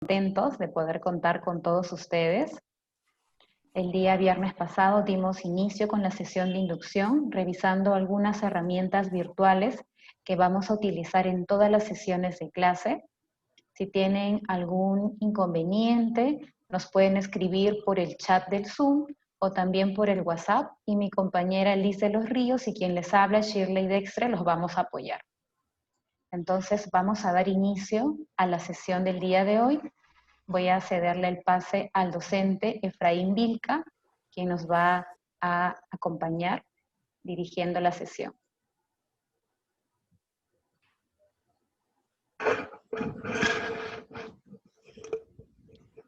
Contentos de poder contar con todos ustedes. El día viernes pasado dimos inicio con la sesión de inducción, revisando algunas herramientas virtuales que vamos a utilizar en todas las sesiones de clase. Si tienen algún inconveniente, nos pueden escribir por el chat del Zoom o también por el WhatsApp, y mi compañera Liz de los Ríos y quien les habla, Shirley Dextre, los vamos a apoyar. Entonces vamos a dar inicio a la sesión del día de hoy. Voy a cederle el pase al docente Efraín Vilca, quien nos va a acompañar dirigiendo la sesión.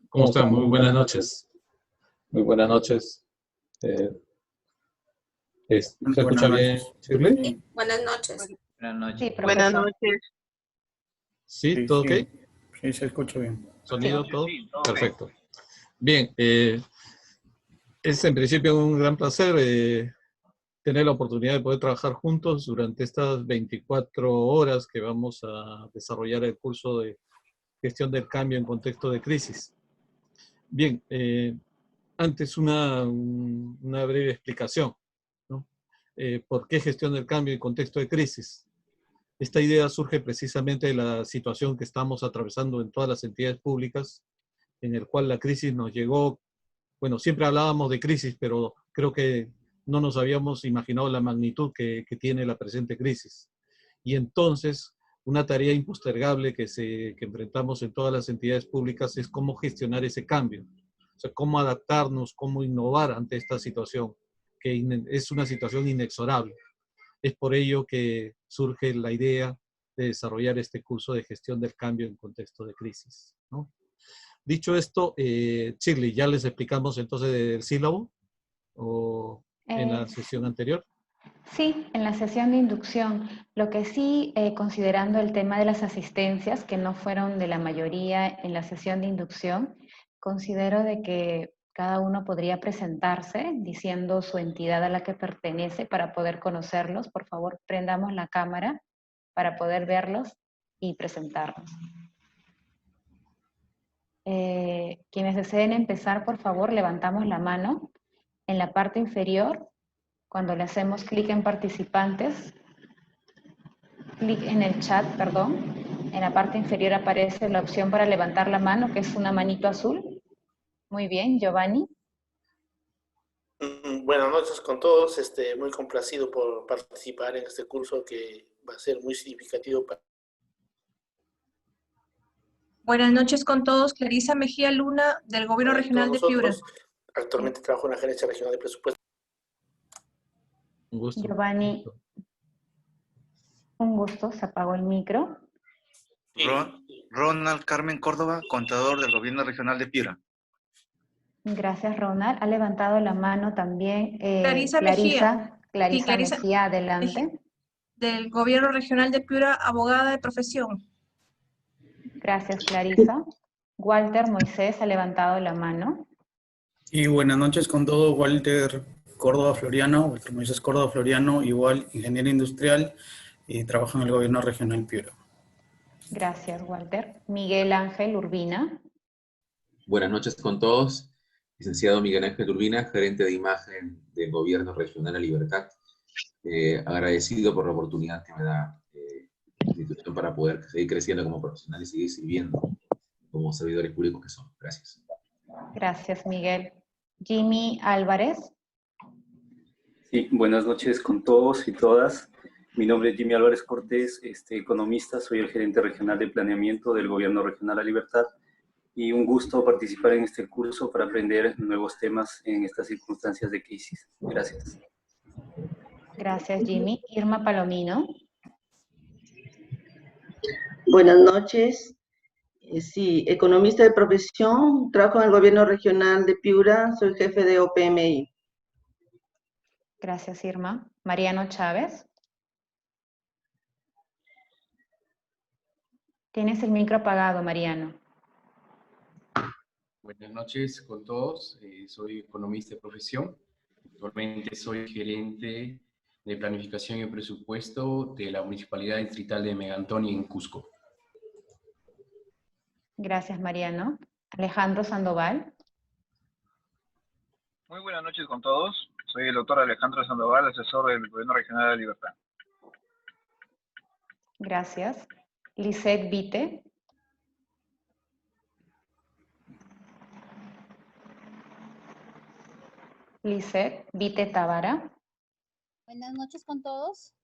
¿Cómo están? Muy buenas noches. Muy buenas noches. ¿Se escucha bien, Shirley? Buenas noches. Buenas noches. Sí, profesor. Buenas noches. ¿Sí? ¿Todo ok? Sí, se escucha bien. ¿Sonido? ¿Todo? Perfecto. Bien. Es en principio un gran placer tener la oportunidad de poder trabajar juntos durante estas 24 horas que vamos a desarrollar el curso de gestión del cambio en contexto de crisis. Bien, antes una breve explicación, ¿no? ¿Por qué gestión del cambio en contexto de crisis? Esta idea surge precisamente de la situación que estamos atravesando en todas las entidades públicas, en el cual la crisis nos llegó. Bueno, siempre hablábamos de crisis, pero creo que no nos habíamos imaginado la magnitud que tiene la presente crisis. Y entonces, una tarea impostergable que enfrentamos en todas las entidades públicas es cómo gestionar ese cambio. O sea, cómo adaptarnos, cómo innovar ante esta situación, que es una situación inexorable. Es por ello que surge la idea de desarrollar este curso de gestión del cambio en contexto de crisis, ¿no? Dicho esto, Shirley, ¿ya les explicamos entonces del sílabo o en la sesión anterior? Sí, en la sesión de inducción. Lo que sí, considerando el tema de las asistencias, que no fueron de la mayoría en la sesión de inducción, considero de que cada uno podría presentarse diciendo su entidad a la que pertenece para poder conocerlos. Por favor, prendamos la cámara para poder verlos y presentarnos. Quienes deseen empezar, por favor, levantamos la mano. En la parte inferior, cuando le hacemos clic en participantes, clic en el chat, perdón, en la parte inferior aparece la opción para levantar la mano, que es una manito azul. Muy bien, Giovanni. Buenas noches con todos, muy complacido por participar en este curso que va a ser muy significativo para... Buenas noches con todos. Clarisa Mejía Luna, del Gobierno Regional de Piura. Actualmente trabajo en la Gerencia Regional de Presupuestos. Un gusto. Giovanni, un gusto, se apagó el micro. Ronald Carmen Córdoba, contador del Gobierno Regional de Piura. Gracias, Ronald. Ha levantado la mano también Clarisa Mejía. Clarisa Sí, Mejía, adelante. Del Gobierno Regional de Piura, abogada de profesión. Gracias, Clarisa. Walter Moisés ha levantado la mano. Y buenas noches con todos, Walter Córdoba Floriano, Walter Moisés Córdoba Floriano, igual ingeniero industrial y trabaja en el Gobierno Regional Piura. Gracias, Walter. Miguel Ángel Urbina. Buenas noches con todos. Licenciado Miguel Ángel Urbina, gerente de imagen del Gobierno Regional de Libertad. Agradecido por la oportunidad que me da la institución para poder seguir creciendo como profesional y seguir sirviendo como servidores públicos que son. Gracias. Gracias, Miguel. Jimmy Álvarez. Sí, buenas noches con todos y todas. Mi nombre es Jimmy Álvarez Cortés, economista, soy el gerente regional de planeamiento del Gobierno Regional La Libertad y un gusto participar en este curso para aprender nuevos temas en estas circunstancias de crisis. Gracias. Gracias, Jimmy. Irma Palomino. Buenas noches. Sí, economista de profesión, trabajo en el Gobierno Regional de Piura, soy jefe de OPMI. Gracias, Irma. Mariano Chávez. Tienes el micro apagado, Mariano. Buenas noches con todos. Soy economista de profesión. Actualmente soy gerente de planificación y presupuesto de la Municipalidad Distrital de Megantoni en Cusco. Gracias, Mariano. Alejandro Sandoval. Muy buenas noches con todos. Soy el doctor Alejandro Sandoval, asesor del Gobierno Regional de la Libertad. Gracias. Lisette Vite. Lisette Vite Tábara. Buenas noches con todos.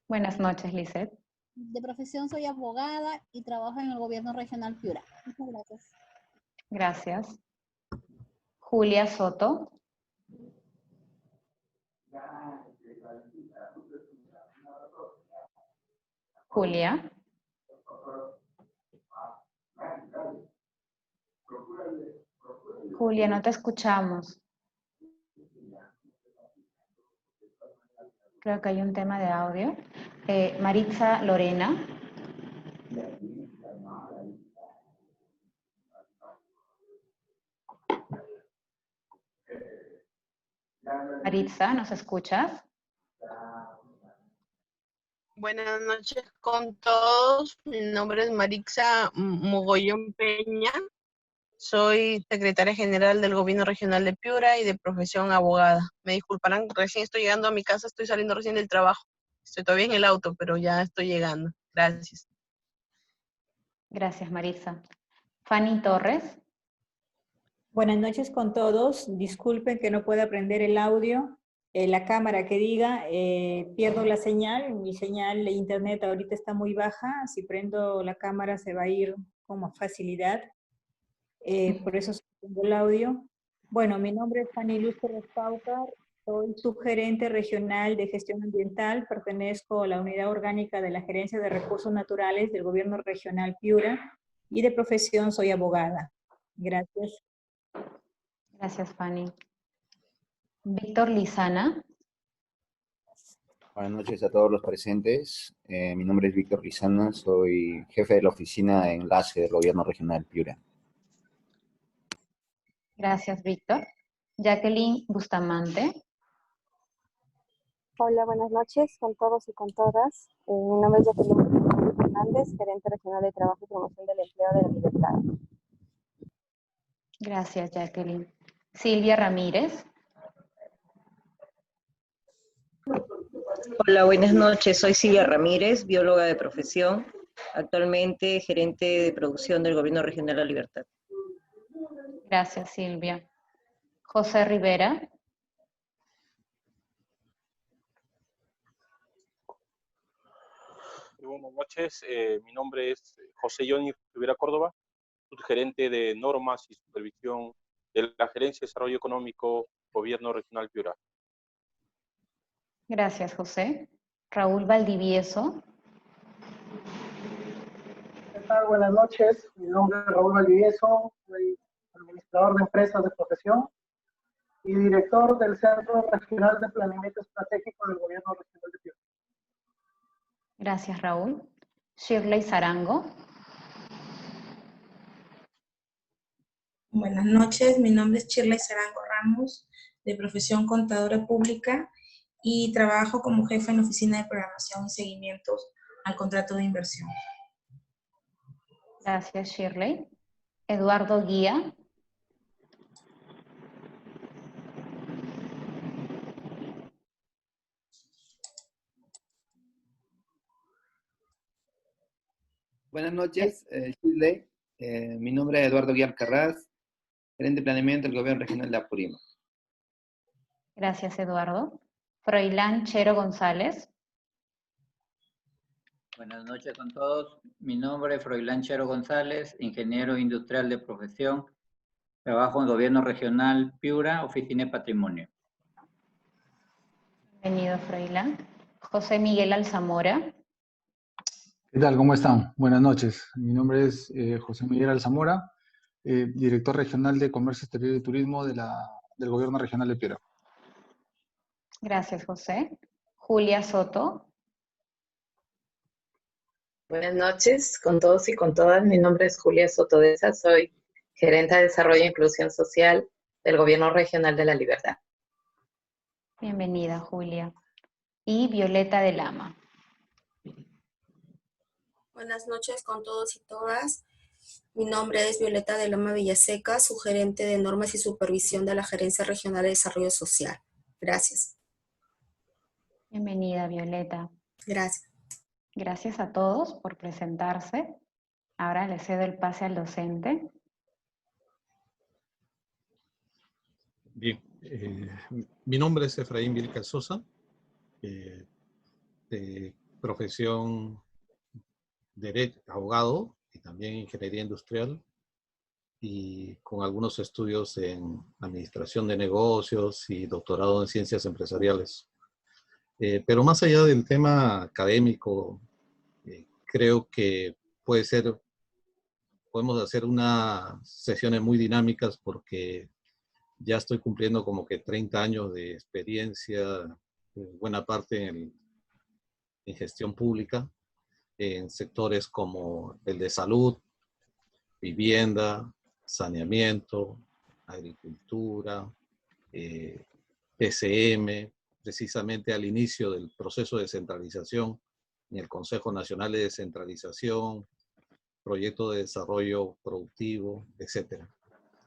Buenas noches, Lisette. De profesión soy abogada y trabajo en el Gobierno Regional Piura. Muchas gracias. Gracias. Julia Soto. Julia. Julia, no te escuchamos. Creo que hay un tema de audio. Maritza Lorena. Maritza, ¿nos escuchas? Buenas noches con todos. Mi nombre es Marixa Mogollón Peña. Soy secretaria general del Gobierno Regional de Piura y de profesión abogada. Me disculparán, recién estoy llegando a mi casa, estoy saliendo recién del trabajo. Estoy todavía en el auto, pero ya estoy llegando. Gracias. Gracias, Maritza. Fanny Torres. Buenas noches con todos. Disculpen que no pueda prender el audio, la cámara que diga, pierdo la señal. Mi señal de internet ahorita está muy baja. Si prendo la cámara se va a ir con más facilidad. Por eso tengo el audio. Bueno, mi nombre es Fanny Luz Torres Paucar. Soy subgerente regional de gestión ambiental. Pertenezco a la unidad orgánica de la Gerencia de Recursos Naturales del Gobierno Regional Piura y de profesión soy abogada. Gracias. Gracias, Fanny. Víctor Lizana. Buenas noches a todos los presentes. Mi nombre es Víctor Lizana, soy jefe de la oficina de enlace del Gobierno Regional Piura. Gracias, Víctor. Jacqueline Bustamante. Hola, buenas noches con todos y con todas. Mi nombre es Jacqueline Fernández, gerente regional de Trabajo y Promoción del Empleo de la Libertad. Gracias, Jacqueline. Silvia Ramírez. Hola, buenas noches. Soy Silvia Ramírez, bióloga de profesión, actualmente gerente de producción del Gobierno Regional de la Libertad. Gracias, Silvia. José Rivera. Buenas noches, mi nombre es José Johnny Rivera Córdoba, subgerente de normas y supervisión de la Gerencia de Desarrollo Económico, Gobierno Regional Piura. Gracias, José. Raúl Valdivieso. ¿Qué tal? Buenas noches. Mi nombre es Raúl Valdivieso, soy administrador de empresas de profesión y director del Centro Regional de Planeamiento Estratégico del Gobierno Regional de Piura. Gracias, Raúl. Shirley Sarango. Buenas noches, mi nombre es Shirley Sarango Ramos, de profesión contadora pública y trabajo como jefa en la oficina de programación y seguimientos al contrato de inversión. Gracias, Shirley. Eduardo Guía. Buenas noches, Shirley. Mi nombre es Eduardo Guiar Carras, gerente de planeamiento del Gobierno Regional de Apurímac. Gracias, Eduardo. Froilán Chero González. Buenas noches con todos. Mi nombre es Froilán Chero González, ingeniero industrial de profesión. Trabajo en el Gobierno Regional Piura, Oficina de Patrimonio. Bienvenido, Froilán. José Miguel Alzamora. ¿Qué tal? ¿Cómo están? Buenas noches. Mi nombre es José Miguel Alzamora, director regional de Comercio Exterior y Turismo del Gobierno Regional de Piura. Gracias, José. Julia Soto. Buenas noches con todos y con todas. Mi nombre es Julia Sotodesa, soy gerente de Desarrollo e Inclusión Social del Gobierno Regional de la Libertad. Bienvenida, Julia. Y Violeta de Lama. Buenas noches con todos y todas. Mi nombre es Violeta de Loma Villaseca, su gerente de normas y supervisión de la Gerencia Regional de Desarrollo Social. Gracias. Bienvenida, Violeta. Gracias. Gracias a todos por presentarse. Ahora le cedo el pase al docente. Bien, mi nombre es Efraín Vilca Sosa, de profesión abogado y también ingeniería industrial y con algunos estudios en administración de negocios y doctorado en ciencias empresariales. Pero más allá del tema académico, creo que podemos hacer unas sesiones muy dinámicas porque ya estoy cumpliendo como que 30 años de experiencia, buena parte en gestión pública, en sectores como el de salud, vivienda, saneamiento, agricultura, PCM, precisamente al inicio del proceso de descentralización en el Consejo Nacional de Descentralización, proyecto de desarrollo productivo, etc.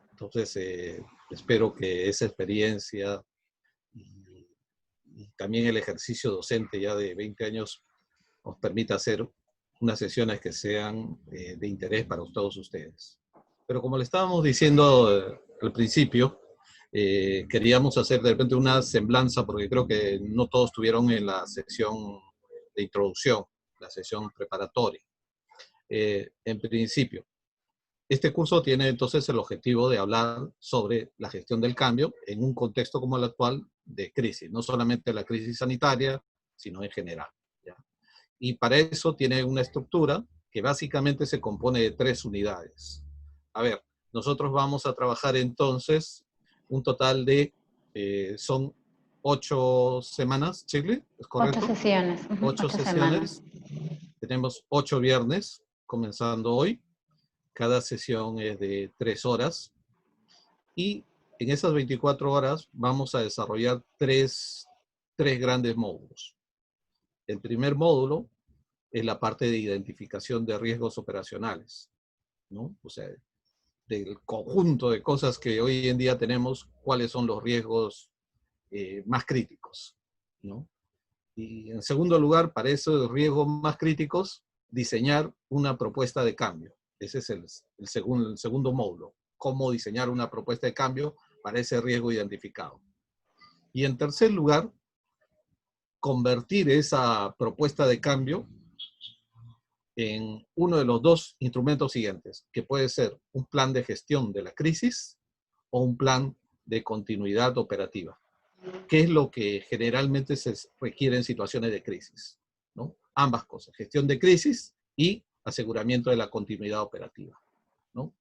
Entonces, espero que esa experiencia y también el ejercicio docente ya de 20 años nos permita hacer unas sesiones que sean de interés para todos ustedes. Pero como le estábamos diciendo al principio, queríamos hacer de repente una semblanza, porque creo que no todos estuvieron en la sesión de introducción, la sesión preparatoria. En principio, este curso tiene entonces el objetivo de hablar sobre la gestión del cambio en un contexto como el actual de crisis, no solamente la crisis sanitaria, sino en general, ¿ya? Y para eso tiene una estructura que básicamente se compone de 3 unidades. A ver, nosotros vamos a trabajar entonces un total de, son 8 semanas, Chile, ¿es correcto? 8 sesiones. 8 sesiones. Tenemos 8 viernes, comenzando hoy. Cada sesión es de 3 horas. Y en esas 24 horas vamos a desarrollar tres grandes módulos. El primer módulo es la parte de identificación de riesgos operacionales, ¿no? O sea, del conjunto de cosas que hoy en día tenemos, cuáles son los riesgos más críticos, ¿no? Y en segundo lugar, para esos riesgos más críticos, diseñar una propuesta de cambio. Ese es el segundo módulo, cómo diseñar una propuesta de cambio para ese riesgo identificado. Y en tercer lugar, convertir esa propuesta de cambio en uno de los 2 instrumentos siguientes, que puede ser un plan de gestión de la crisis o un plan de continuidad operativa. ¿Qué es lo que generalmente se requiere en situaciones de crisis? ¿No? Ambas cosas, gestión de crisis y aseguramiento de la continuidad operativa, ¿no?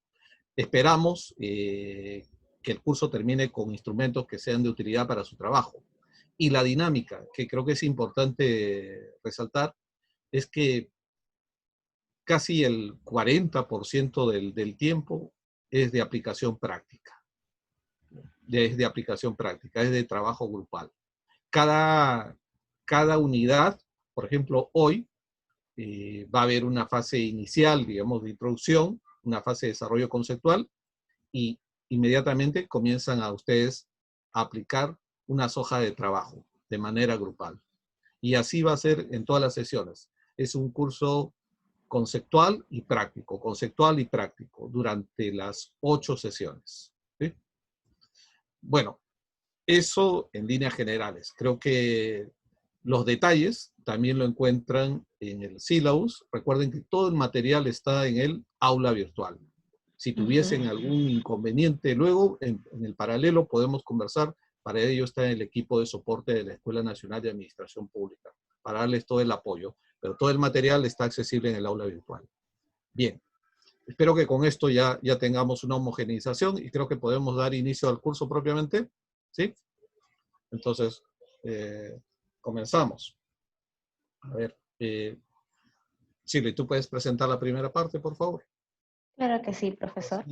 Esperamos que el curso termine con instrumentos que sean de utilidad para su trabajo. Y la dinámica, que creo que es importante resaltar, es que casi el 40% del tiempo es de aplicación práctica. Es de aplicación práctica, es de trabajo grupal. Cada unidad, por ejemplo, hoy va a haber una fase inicial, digamos, de introducción, una fase de desarrollo conceptual, y inmediatamente comienzan a ustedes a aplicar unas hojas de trabajo de manera grupal. Y así va a ser en todas las sesiones. Es un curso conceptual y práctico durante las 8 sesiones. ¿Sí? Bueno, eso en líneas generales. Creo que los detalles también lo encuentran en el syllabus. Recuerden que todo el material está en el aula virtual. Si tuviesen algún inconveniente luego, en el paralelo podemos conversar. Para ello está el equipo de soporte de la Escuela Nacional de Administración Pública, para darles todo el apoyo. Pero todo el material está accesible en el aula virtual. Bien, espero que con esto ya tengamos una homogeneización y creo que podemos dar inicio al curso propiamente. ¿Sí? Entonces, comenzamos. A ver, Chile, ¿tú puedes presentar la primera parte, por favor? Claro que sí, profesor.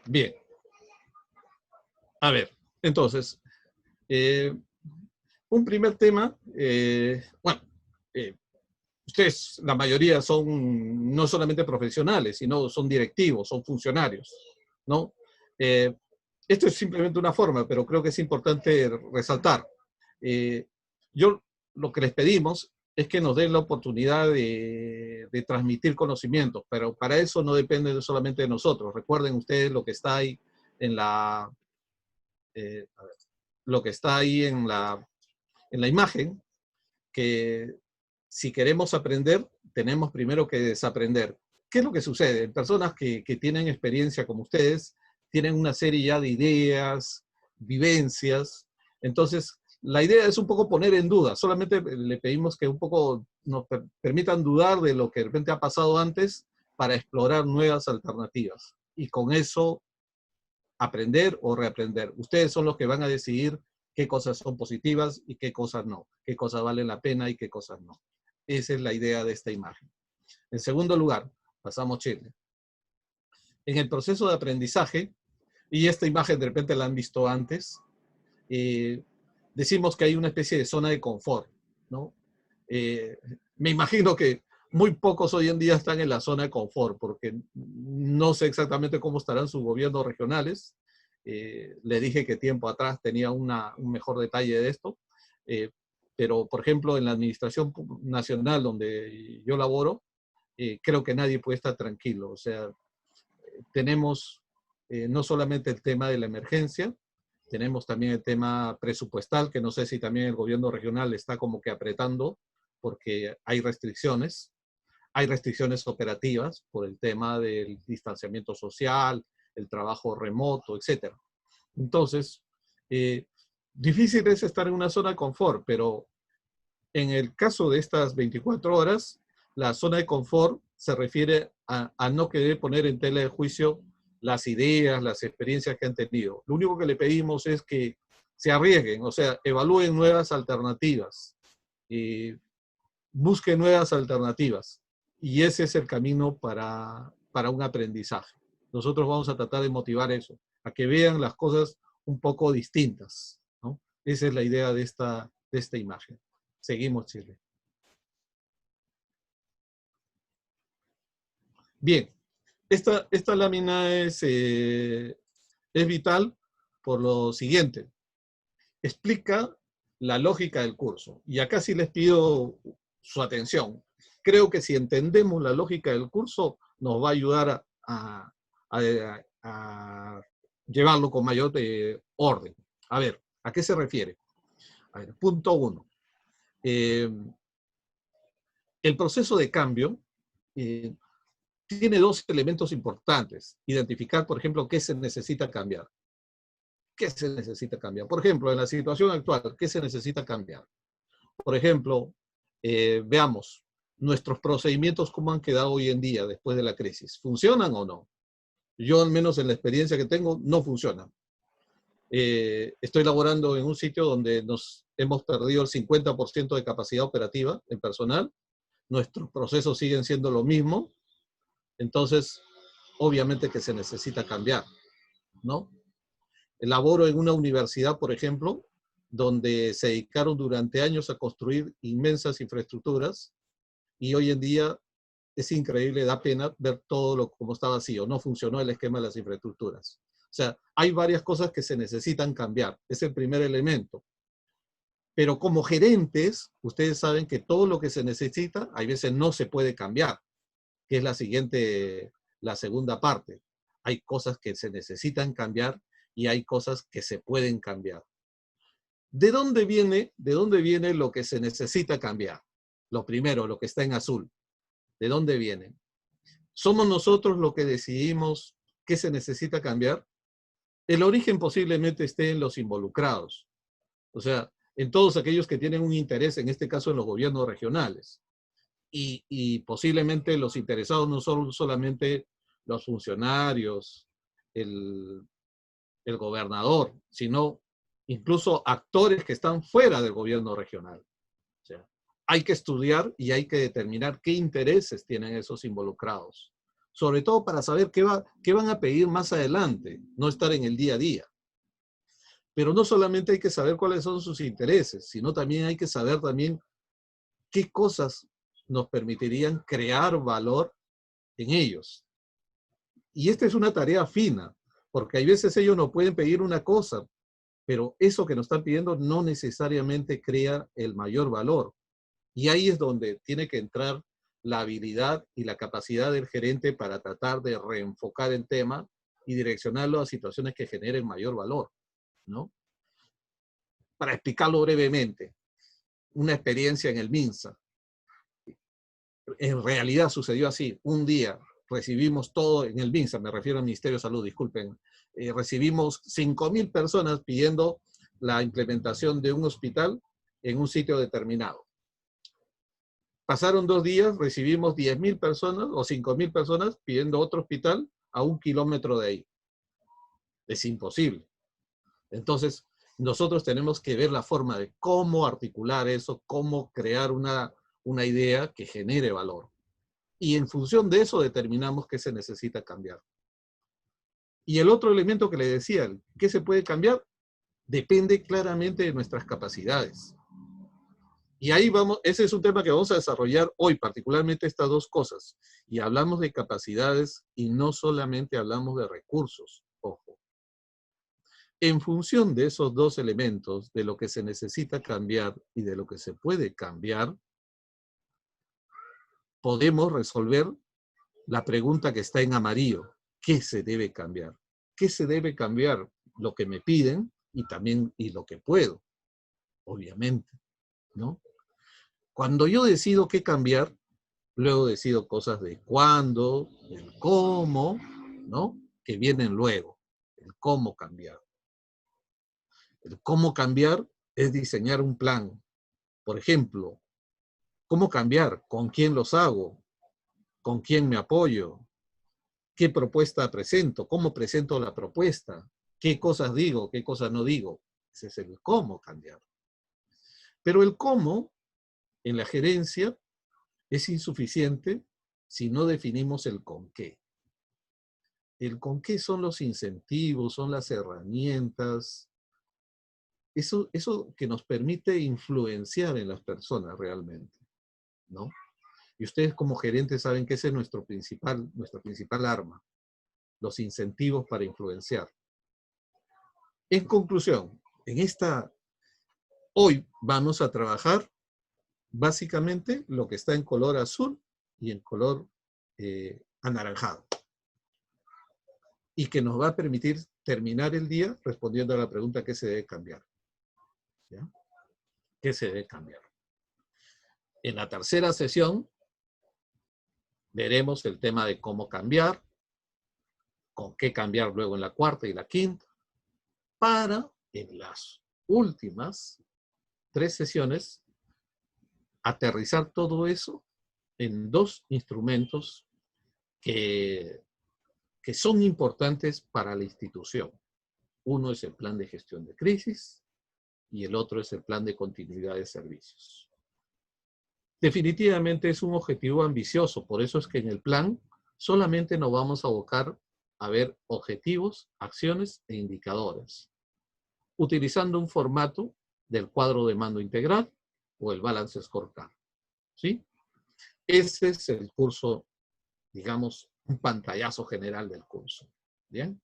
Bien. A ver, entonces, un primer tema, ustedes, la mayoría son no solamente profesionales, sino son directivos, son funcionarios, ¿no? Esto es simplemente una forma, pero creo que es importante resaltar. Yo lo que les pedimos es que nos den la oportunidad de transmitir conocimientos, pero para eso no depende solamente de nosotros. Recuerden ustedes lo que está ahí en la... lo que está ahí en la imagen, que si queremos aprender, tenemos primero que desaprender. ¿Qué es lo que sucede? Personas que tienen experiencia como ustedes, tienen una serie ya de ideas, vivencias. Entonces, la idea es un poco poner en duda. Solamente le pedimos que un poco nos permitan dudar de lo que de repente ha pasado antes para explorar nuevas alternativas. Y con eso aprender o reaprender. Ustedes son los que van a decidir qué cosas son positivas y qué cosas no, qué cosas valen la pena y qué cosas no. Esa es la idea de esta imagen. En segundo lugar, pasamos Chile. En el proceso de aprendizaje, y esta imagen de repente la han visto antes, decimos que hay una especie de zona de confort, ¿no? Me imagino que muy pocos hoy en día están en la zona de confort, porque no sé exactamente cómo estarán sus gobiernos regionales. Le dije que tiempo atrás tenía un mejor detalle de esto, pero por ejemplo en la Administración Nacional donde yo laboro, creo que nadie puede estar tranquilo. O sea, tenemos no solamente el tema de la emergencia, tenemos también el tema presupuestal, que no sé si también el gobierno regional está como que apretando, porque hay restricciones operativas por el tema del distanciamiento social, el trabajo remoto, etc. Entonces, difícil es estar en una zona de confort, pero en el caso de estas 24 horas, la zona de confort se refiere a no querer poner en tela de juicio las ideas, las experiencias que han tenido. Lo único que le pedimos es que se arriesguen, o sea, evalúen nuevas alternativas, busquen nuevas alternativas. Y ese es el camino para un aprendizaje. Nosotros vamos a tratar de motivar eso, a que vean las cosas un poco distintas, ¿no? Esa es la idea de esta imagen. Seguimos, Chile. Bien, esta lámina es vital por lo siguiente. Explica la lógica del curso. Y acá sí les pido su atención. Creo que si entendemos la lógica del curso, nos va a ayudar a llevarlo con mayor orden. A ver, ¿a qué se refiere? A ver, punto 1. El proceso de cambio tiene dos elementos importantes. Identificar, por ejemplo, qué se necesita cambiar. ¿Qué se necesita cambiar? Por ejemplo, en la situación actual, ¿qué se necesita cambiar? Por ejemplo, veamos nuestros procedimientos, cómo han quedado hoy en día después de la crisis. ¿Funcionan o no? Yo, al menos en la experiencia que tengo, no funcionan. Estoy laborando en un sitio donde nos hemos perdido el 50% de capacidad operativa en personal. Nuestros procesos siguen siendo lo mismo. Entonces, obviamente que se necesita cambiar, ¿no? Laboro en una universidad, por ejemplo, donde se dedicaron durante años a construir inmensas infraestructuras y hoy en día es increíble, da pena ver todo como está vacío. No funcionó el esquema de las infraestructuras. O sea, hay varias cosas que se necesitan cambiar. Es el primer elemento. Pero como gerentes, ustedes saben que todo lo que se necesita, hay veces no se puede cambiar, que es la segunda parte. Hay cosas que se necesitan cambiar y hay cosas que se pueden cambiar. ¿De dónde viene lo que se necesita cambiar? Lo primero, lo que está en azul. ¿De dónde viene? ¿Somos nosotros los que decidimos qué se necesita cambiar? El origen posiblemente esté en los involucrados. O sea, en todos aquellos que tienen un interés, en este caso en los gobiernos regionales. Y posiblemente los interesados no son solamente los funcionarios, el gobernador, sino incluso actores que están fuera del gobierno regional. O sea, hay que estudiar y hay que determinar qué intereses tienen esos involucrados. Sobre todo para saber qué van a pedir más adelante, no estar en el día a día. Pero no solamente hay que saber cuáles son sus intereses, sino también hay que saber también qué cosas nos permitirían crear valor en ellos. Y esta es una tarea fina, porque hay veces ellos nos pueden pedir una cosa, pero eso que nos están pidiendo no necesariamente crea el mayor valor. Y ahí es donde tiene que entrar la habilidad y la capacidad del gerente para tratar de reenfocar el tema y direccionarlo a situaciones que generen mayor valor, ¿no? Para explicarlo brevemente, una experiencia en el MINSA. En realidad sucedió así. Un día recibimos todo en el MINSA, me refiero al Ministerio de Salud, disculpen, recibimos 5.000 personas pidiendo la implementación de un hospital en un sitio determinado. Pasaron 2 días, recibimos 10.000 personas o 5.000 personas pidiendo otro hospital a 1 kilómetro de ahí. Es imposible. Entonces, nosotros tenemos que ver la forma de cómo articular eso, cómo crear una idea que genere valor. Y en función de eso determinamos qué se necesita cambiar. Y el otro elemento que le decía, ¿qué se puede cambiar? Depende claramente de nuestras capacidades. Y ahí vamos, ese es un tema que vamos a desarrollar hoy, particularmente estas 2 cosas. Y hablamos de capacidades y no solamente hablamos de recursos, ojo. En función de esos 2 elementos, de lo que se necesita cambiar y de lo que se puede cambiar, podemos resolver la pregunta que está en amarillo. ¿Qué se debe cambiar? ¿Qué se debe cambiar? Lo que me piden y lo que puedo, obviamente, ¿no? Cuando yo decido qué cambiar, luego decido cosas de cuándo, el cómo, ¿no? Que vienen luego, el cómo cambiar. El cómo cambiar es diseñar un plan. Por ejemplo, ¿cómo cambiar? ¿Con quién los hago? ¿Con quién me apoyo? ¿Qué propuesta presento? ¿Cómo presento la propuesta? ¿Qué cosas digo? ¿Qué cosas no digo? Ese es el cómo cambiar. Pero el cómo, en la gerencia, es insuficiente si no definimos el con qué. El con qué son los incentivos, son las herramientas. Eso que nos permite influenciar en las personas realmente, ¿no? Y ustedes como gerentes saben que ese es nuestra principal arma, los incentivos para influenciar. En conclusión, hoy vamos a trabajar básicamente lo que está en color azul y en color anaranjado. Y que nos va a permitir terminar el día respondiendo a la pregunta ¿qué se debe cambiar? ¿Ya? ¿Qué se debe cambiar? En la tercera sesión veremos el tema de cómo cambiar, con qué cambiar luego en la cuarta y la quinta, para en las últimas 3 sesiones aterrizar todo eso en 2 instrumentos que son importantes para la institución. Uno es el plan de gestión de crisis y el otro es el plan de continuidad de servicios. Definitivamente es un objetivo ambicioso, por eso es que en el plan solamente nos vamos a abocar a ver objetivos, acciones e indicadores, utilizando un formato del cuadro de mando integral o el Balance Scorecard, ¿sí? Ese es el curso, digamos, un pantallazo general del curso. ¿Bien?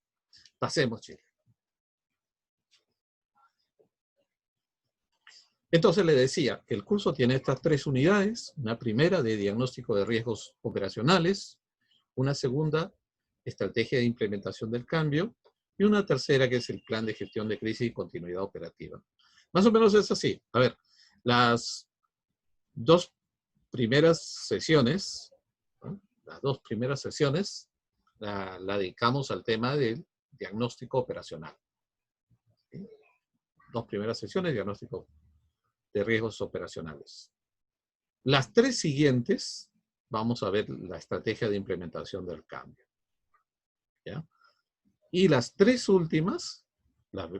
Pasemos, chicos. Entonces le decía, el curso tiene estas 3 unidades, una primera de diagnóstico de riesgos operacionales, una segunda, estrategia de implementación del cambio, y una tercera que es el plan de gestión de crisis y continuidad operativa. Más o menos es así. A ver, las 2 primeras sesiones, ¿no? Las 2 primeras sesiones la dedicamos al tema del diagnóstico operacional. ¿Sí? 2 primeras sesiones, diagnóstico de riesgos operacionales. Las 3 siguientes, vamos a ver la estrategia de implementación del cambio. ¿Ya? Y las 3 últimas,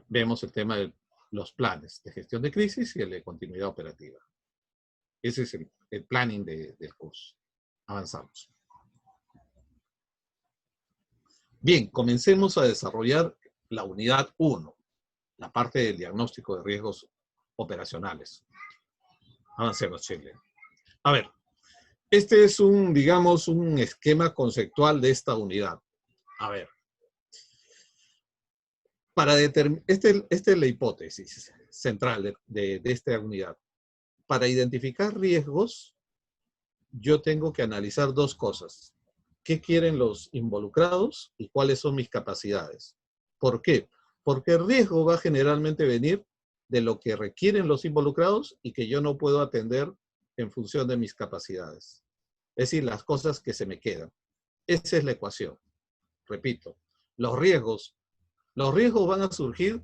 vemos el tema del los planes de gestión de crisis y el de continuidad operativa. Ese es el planning del curso. Avanzamos. Bien, comencemos a desarrollar la unidad 1, la parte del diagnóstico de riesgos operacionales. Avancemos, Chile. A ver, este es digamos, un esquema conceptual de esta unidad. A ver. Esta es la hipótesis central de esta unidad. Para identificar riesgos, yo tengo que analizar dos cosas. ¿Qué quieren los involucrados y cuáles son mis capacidades? ¿Por qué? Porque el riesgo va a generalmente venir de lo que requieren los involucrados y que yo no puedo atender en función de mis capacidades. Es decir, las cosas que se me quedan. Esa es la ecuación. Repito, los riesgos van a surgir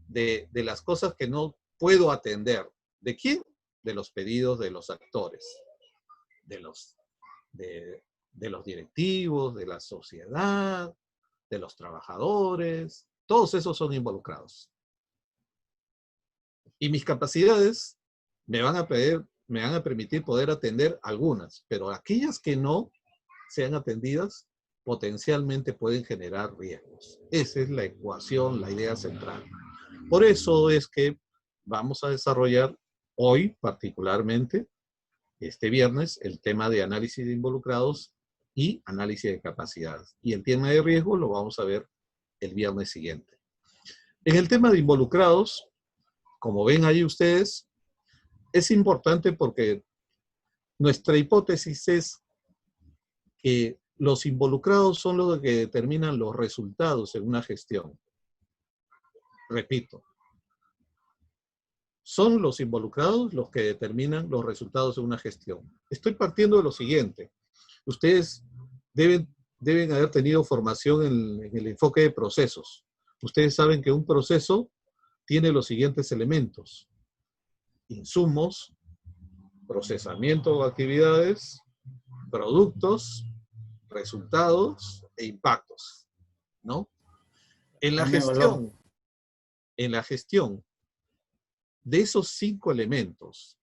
de las cosas que no puedo atender. ¿De quién? De los pedidos de los actores, de los directivos, de la sociedad, de los trabajadores. Todos esos son involucrados. Y mis capacidades me van a permitir poder atender algunas, pero aquellas que no sean atendidas potencialmente pueden generar riesgos. Esa es la ecuación, la idea central. Por eso es que vamos a desarrollar hoy, particularmente, este viernes, el tema de análisis de involucrados y análisis de capacidades. Y el tema de riesgo lo vamos a ver el viernes siguiente. En el tema de involucrados, como ven ahí ustedes, es importante porque nuestra hipótesis es que los involucrados son los que determinan los resultados en una gestión. Repito, son los involucrados los que determinan los resultados en una gestión. Estoy partiendo de lo siguiente. Ustedes deben haber tenido formación en el enfoque de procesos. Ustedes saben que un proceso tiene los siguientes elementos: insumos, procesamiento de actividades, productos, resultados e impactos, ¿no? En la gestión de esos 5 elementos,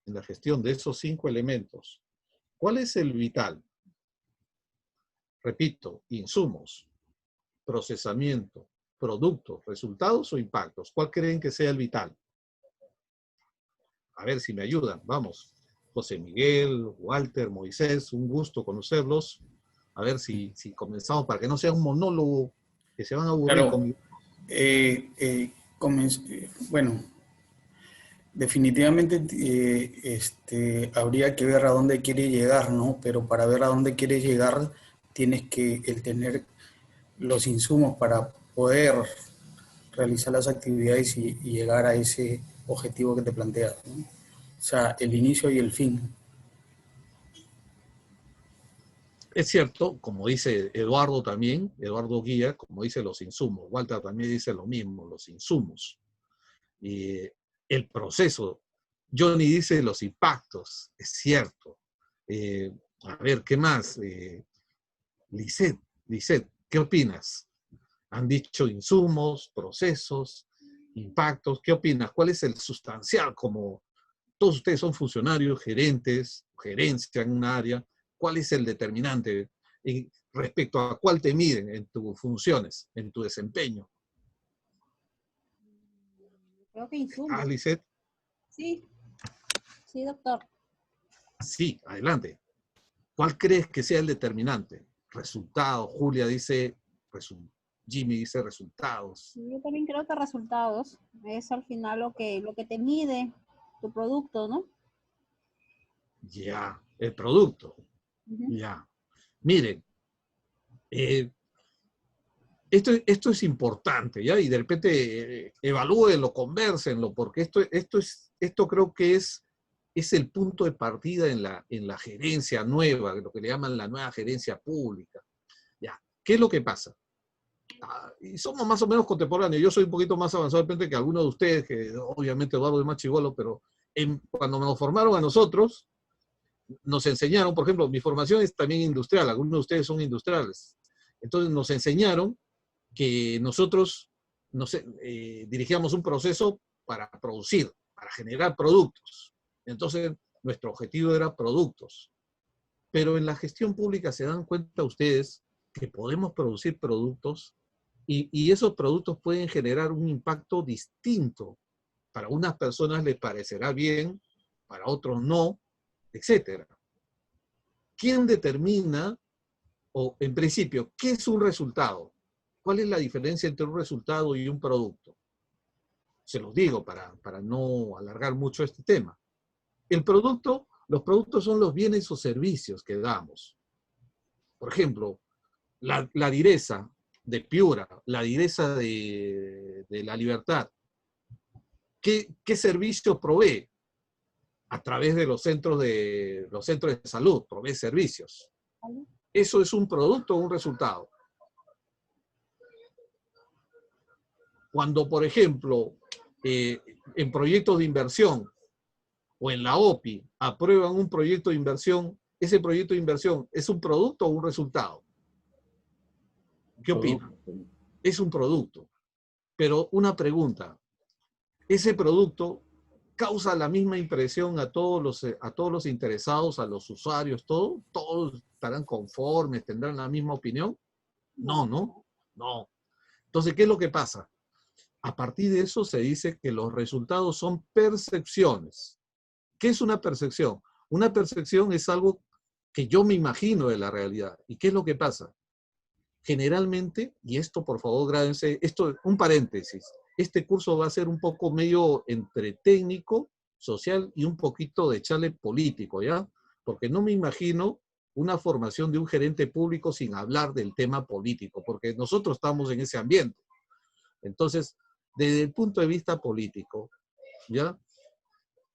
¿cuál es el vital? Repito, insumos, procesamiento, productos, resultados o impactos. ¿Cuál creen que sea el vital? A ver si me ayudan, vamos. José Miguel, Walter, Moisés, un gusto conocerlos. A ver si comenzamos para que no sea un monólogo que se van a aburrir claro, conmigo. Bueno, definitivamente habría que ver a dónde quiere llegar, ¿no? Pero para ver a dónde quiere llegar tienes que tener los insumos para poder realizar las actividades y llegar a ese objetivo que te planteas, ¿no? O sea, el inicio y el fin. Es cierto, como dice Eduardo también, Eduardo Guía, como dice los insumos. Walter también dice lo mismo, los insumos. El proceso. Johnny dice los impactos, es cierto. A ver, ¿qué más? Lisette, ¿qué opinas? Han dicho insumos, procesos, impactos. ¿Qué opinas? ¿Cuál es el sustancial? Como todos ustedes son funcionarios, gerentes, gerencia en un área, ¿cuál es el determinante respecto a cuál te miden en tus funciones, en tu desempeño? Creo que insumos. Ah, Lisette. Sí, doctor. Sí, adelante. ¿Cuál crees que sea el determinante? Resultados. Julia dice, Jimmy dice resultados. Yo también creo que resultados es al final lo que te mide tu producto, ¿no? Ya, el producto. Ya. Miren, esto es importante, ¿ya? Y de repente evalúenlo, convérsenlo, porque esto creo que es el punto de partida en la gerencia nueva, lo que le llaman la nueva gerencia pública. ¿Ya? ¿Qué es lo que pasa? Y somos más o menos contemporáneos. Yo soy un poquito más avanzado de repente que algunos de ustedes, que obviamente Eduardo es más chibolo, pero cuando nos formaron a nosotros, nos enseñaron, por ejemplo, mi formación es también industrial, algunos de ustedes son industriales. Entonces nos enseñaron que nosotros dirigíamos un proceso para producir, para generar productos. Entonces, nuestro objetivo era productos. Pero en la gestión pública se dan cuenta ustedes que podemos producir productos y esos productos pueden generar un impacto distinto. Para unas personas les parecerá bien, para otros no, etc. ¿Quién determina, o en principio, qué es un resultado? ¿Cuál es la diferencia entre un resultado y un producto? Se los digo para no alargar mucho este tema. Los productos son los bienes o servicios que damos. Por ejemplo, la direza de Piura, la direza de La Libertad. ¿Qué servicios provee? A través de los centros de salud, provee servicios. ¿Eso es un producto o un resultado? Cuando, por ejemplo, en proyectos de inversión o en la OPI aprueban un proyecto de inversión, ¿ese proyecto de inversión es un producto o un resultado? ¿Qué opinan? Es un producto. Pero una pregunta, ¿ese producto causa la misma impresión a todos los interesados, a los usuarios, todos estarán conformes, tendrán la misma opinión? No. Entonces, ¿qué es lo que pasa? A partir de eso se dice que los resultados son percepciones. ¿Qué es una percepción? Una percepción es algo que yo me imagino de la realidad. ¿Y qué es lo que pasa? Generalmente, y esto por favor grábense, un paréntesis, este curso va a ser un poco medio entre técnico, social y un poquito de chale político, ¿ya? Porque no me imagino una formación de un gerente público sin hablar del tema político, porque nosotros estamos en ese ambiente. Entonces, desde el punto de vista político, ¿ya?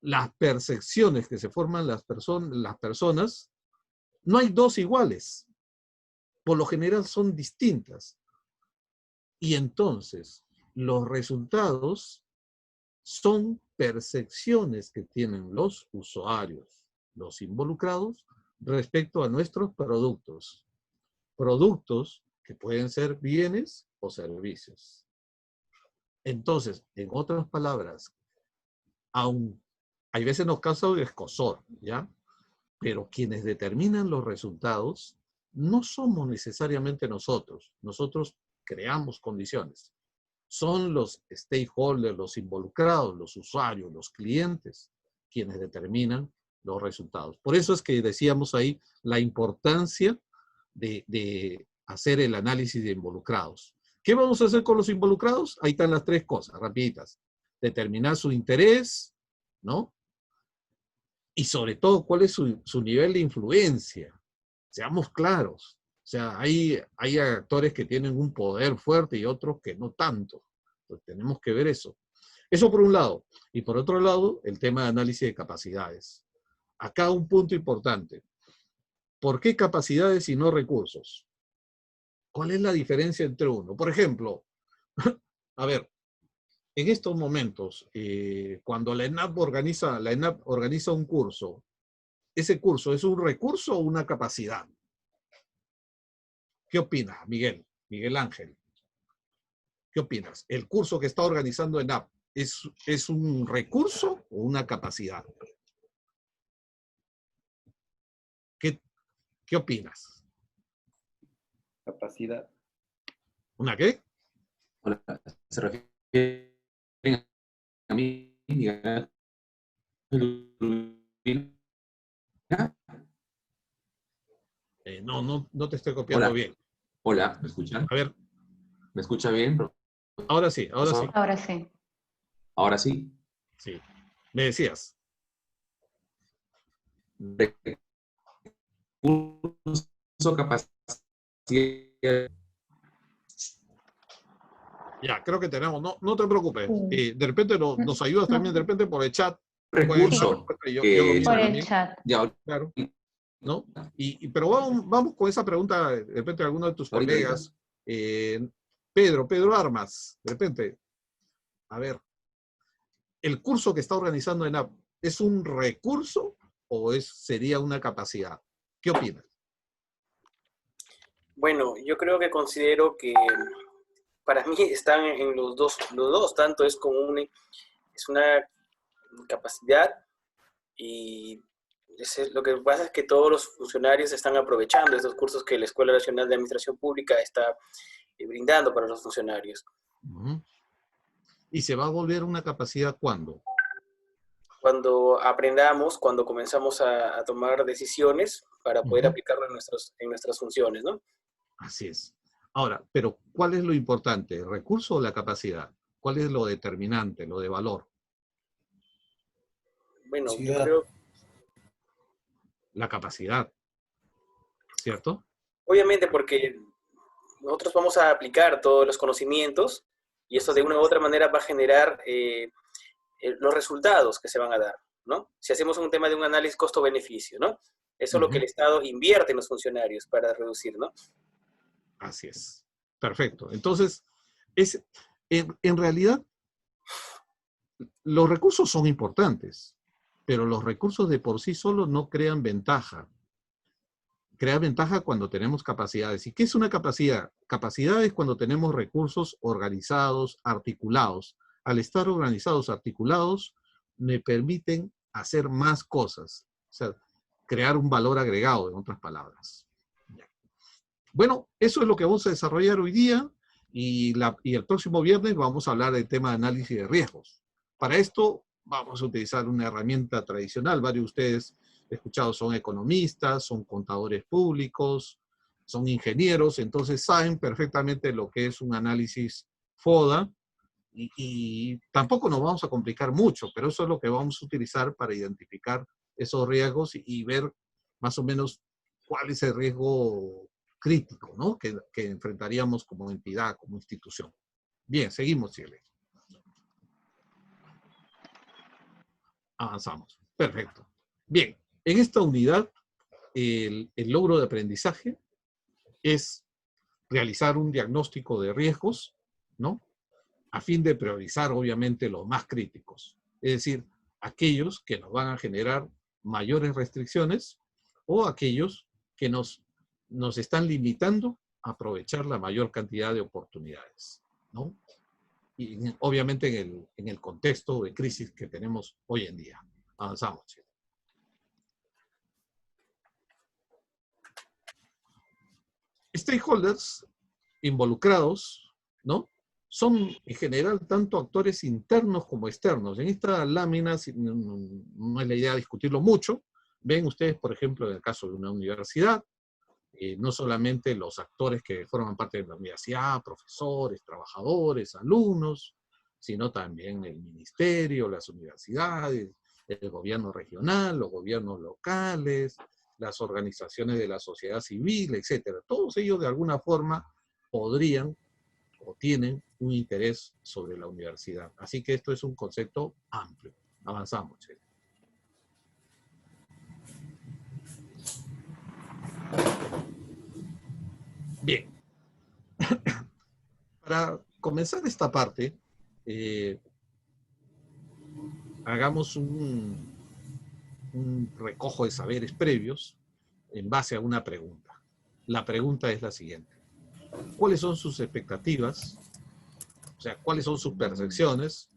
Las percepciones que se forman las personas, no hay dos iguales. Por lo general son distintas. Y entonces, los resultados son percepciones que tienen los usuarios, los involucrados, respecto a nuestros productos. Productos que pueden ser bienes o servicios. Entonces, en otras palabras, aún hay veces nos causa escozor, ¿ya? Pero quienes determinan los resultados no somos necesariamente nosotros. Nosotros creamos condiciones. Son los stakeholders, los involucrados, los usuarios, los clientes, quienes determinan los resultados. Por eso es que decíamos ahí la importancia de hacer el análisis de involucrados. ¿Qué vamos a hacer con los involucrados? Ahí están las tres cosas, rapiditas. Determinar su interés, ¿no? Y sobre todo, ¿cuál es su nivel de influencia? Seamos claros. O sea, hay actores que tienen un poder fuerte y otros que no tanto. Entonces, tenemos que ver eso. Eso por un lado. Y por otro lado, el tema de análisis de capacidades. Acá un punto importante. ¿Por qué capacidades y no recursos? ¿Cuál es la diferencia entre uno? Por ejemplo, a ver, en estos momentos, cuando la ENAP organiza un curso, ¿ese curso es un recurso o una capacidad? ¿Qué opinas, Miguel Ángel? ¿Qué opinas? ¿El curso que está organizando ENAP es un recurso o una capacidad? ¿Qué opinas? Capacidad. ¿Una qué? Hola, se refiere a mí, no te estoy copiando Hola. bien. Hola, ¿me escuchan? A ver. ¿Me escucha bien? Ahora sí, ahora sí. Ahora sí. ¿Ahora sí? Sí. Me decías. Recurso, capacidad. Ya, creo que tenemos. No te preocupes. De repente nos ayudas también, de repente por el chat. Recurso. Yo lo mismo por el también. chat. Ya, claro. ¿No? Pero vamos con esa pregunta, de repente, a alguno de tus colegas. Pedro Armas, de repente. A ver, ¿el curso que está organizando ENAP es un recurso o sería una capacidad? ¿Qué opinas? Bueno, yo creo que considero que para mí están en los dos, tanto es como es una capacidad y lo que pasa es que todos los funcionarios están aprovechando estos cursos que la Escuela Nacional de Administración Pública está brindando para los funcionarios. ¿Y se va a volver una capacidad cuándo? Cuando aprendamos, cuando comenzamos a tomar decisiones para poder aplicarlo en nuestras funciones, ¿no? Así es. Ahora, pero ¿cuál es lo importante? ¿El recurso o la capacidad? ¿Cuál es lo determinante, lo de valor? Bueno, yo creo... La capacidad, ¿cierto? Obviamente, porque nosotros vamos a aplicar todos los conocimientos y eso de una u otra manera va a generar los resultados que se van a dar, ¿no? Si hacemos un tema de un análisis costo-beneficio, ¿no? Eso es lo que el Estado invierte en los funcionarios para reducir, ¿no? Así es. Perfecto. Entonces, en realidad, los recursos son importantes, pero los recursos de por sí solos no crean ventaja. Crea ventaja cuando tenemos capacidades. ¿Y qué es una capacidad? Capacidad es cuando tenemos recursos organizados, articulados. Al estar organizados, articulados, me permiten hacer más cosas. O sea, crear un valor agregado, en otras palabras. Bueno, eso es lo que vamos a desarrollar hoy día y el próximo viernes vamos a hablar del tema de análisis de riesgos. Para esto vamos a utilizar una herramienta tradicional. Varios de ustedes escuchados son economistas, son contadores públicos, son ingenieros, entonces saben perfectamente lo que es un análisis FODA y tampoco nos vamos a complicar mucho, pero eso es lo que vamos a utilizar para identificar esos riesgos y ver más o menos cuál es el riesgo crítico, ¿no? que enfrentaríamos como entidad, como institución. Bien, seguimos, Chile. Avanzamos. Perfecto. Bien, en esta unidad, el logro de aprendizaje es realizar un diagnóstico de riesgos, ¿no? A fin de priorizar, obviamente, los más críticos. Es decir, aquellos que nos van a generar mayores restricciones o aquellos que nos están limitando a aprovechar la mayor cantidad de oportunidades, ¿no? Y obviamente en el contexto de crisis que tenemos hoy en día. Avanzamos, Chile. Stakeholders involucrados, ¿no? Son en general tanto actores internos como externos. En esta lámina, no es la idea discutirlo mucho, ven ustedes, por ejemplo, en el caso de una universidad, no solamente los actores que forman parte de la universidad, profesores, trabajadores, alumnos, sino también el ministerio, las universidades, el gobierno regional, los gobiernos locales, las organizaciones de la sociedad civil, etc. Todos ellos de alguna forma podrían o tienen un interés sobre la universidad. Así que esto es un concepto amplio. Avanzamos, Chile. Bien. Para comenzar esta parte, hagamos un recojo de saberes previos en base a una pregunta. La pregunta es la siguiente. ¿Cuáles son sus expectativas? O sea, ¿cuáles son sus percepciones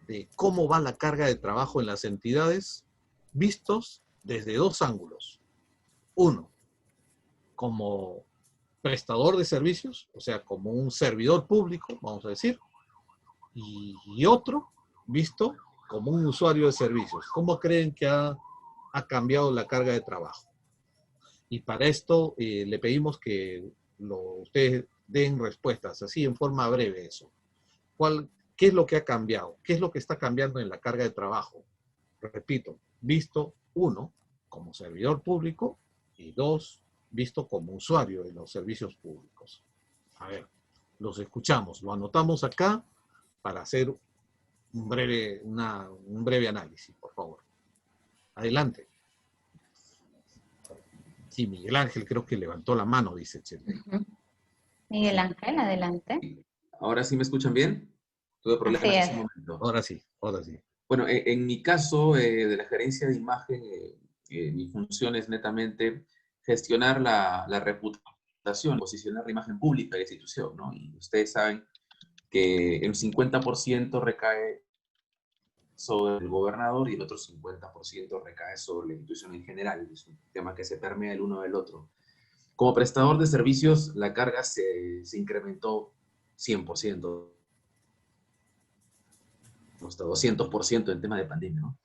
de cómo va la carga de trabajo en las entidades vistos desde dos ángulos? Uno, como prestador de servicios, o sea, como un servidor público, vamos a decir, y otro visto como un usuario de servicios. ¿Cómo creen que ha cambiado la carga de trabajo? Y para esto le pedimos que ustedes den respuestas, así en forma breve eso. ¿Qué es lo que ha cambiado? ¿Qué es lo que está cambiando en la carga de trabajo? Repito, visto uno, como servidor público, y dos, visto como usuario de los servicios públicos. A ver, los escuchamos, lo anotamos acá para hacer un breve análisis, por favor. Adelante. Sí, Miguel Ángel creo que levantó la mano, dice Chile. Miguel Ángel, adelante. ¿Ahora sí me escuchan bien? Tuve problemas en ese momento. Ahora sí, ahora sí. Bueno, en mi caso de la gerencia de imagen, mi función es netamente gestionar la reputación, posicionar la imagen pública de la institución, ¿no? Y ustedes saben que el 50% recae sobre el gobernador y el otro 50% recae sobre la institución en general. Es un tema que se permea el uno del otro. Como prestador de servicios, la carga se incrementó 100%, hasta 200% en tema de pandemia, ¿no?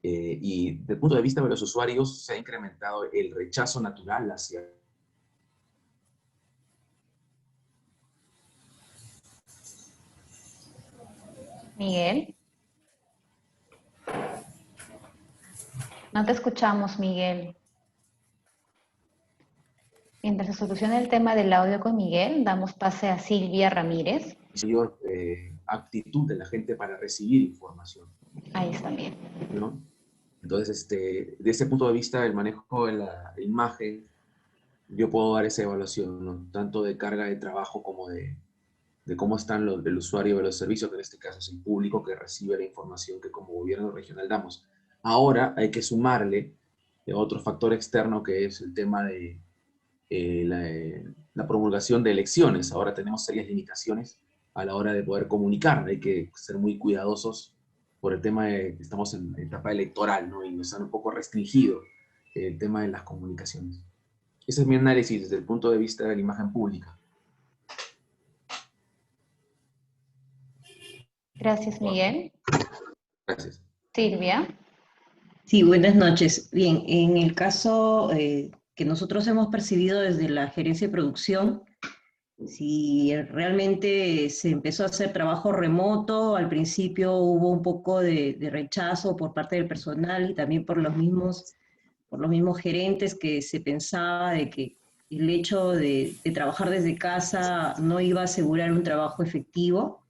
Y desde el punto de vista de los usuarios, se ha incrementado el rechazo natural hacia... Miguel. No te escuchamos, Miguel. Mientras se soluciona el tema del audio con Miguel, damos pase a Silvia Ramírez. Mayor actitud de la gente para recibir información. Ahí está bien. ¿No? Entonces, de ese punto de vista, el manejo de la imagen, yo puedo dar esa evaluación, ¿no? Tanto de carga de trabajo como de cómo están el usuario de los servicios, que en este caso es el público que recibe la información que como gobierno regional damos. Ahora hay que sumarle otro factor externo, que es el tema de la promulgación de elecciones. Ahora tenemos serias limitaciones a la hora de poder comunicar. Hay que ser muy cuidadosos por el tema de que estamos en etapa electoral, ¿no? Y nos han un poco restringido el tema de las comunicaciones. Ese es mi análisis desde el punto de vista de la imagen pública. Gracias, Miguel. Gracias. Silvia. Sí, buenas noches. Bien, en el caso que nosotros hemos percibido desde la gerencia de producción, si realmente se empezó a hacer trabajo remoto, al principio hubo un poco de rechazo por parte del personal y también por los mismos gerentes, que se pensaba de que el hecho de trabajar desde casa no iba a asegurar un trabajo efectivo,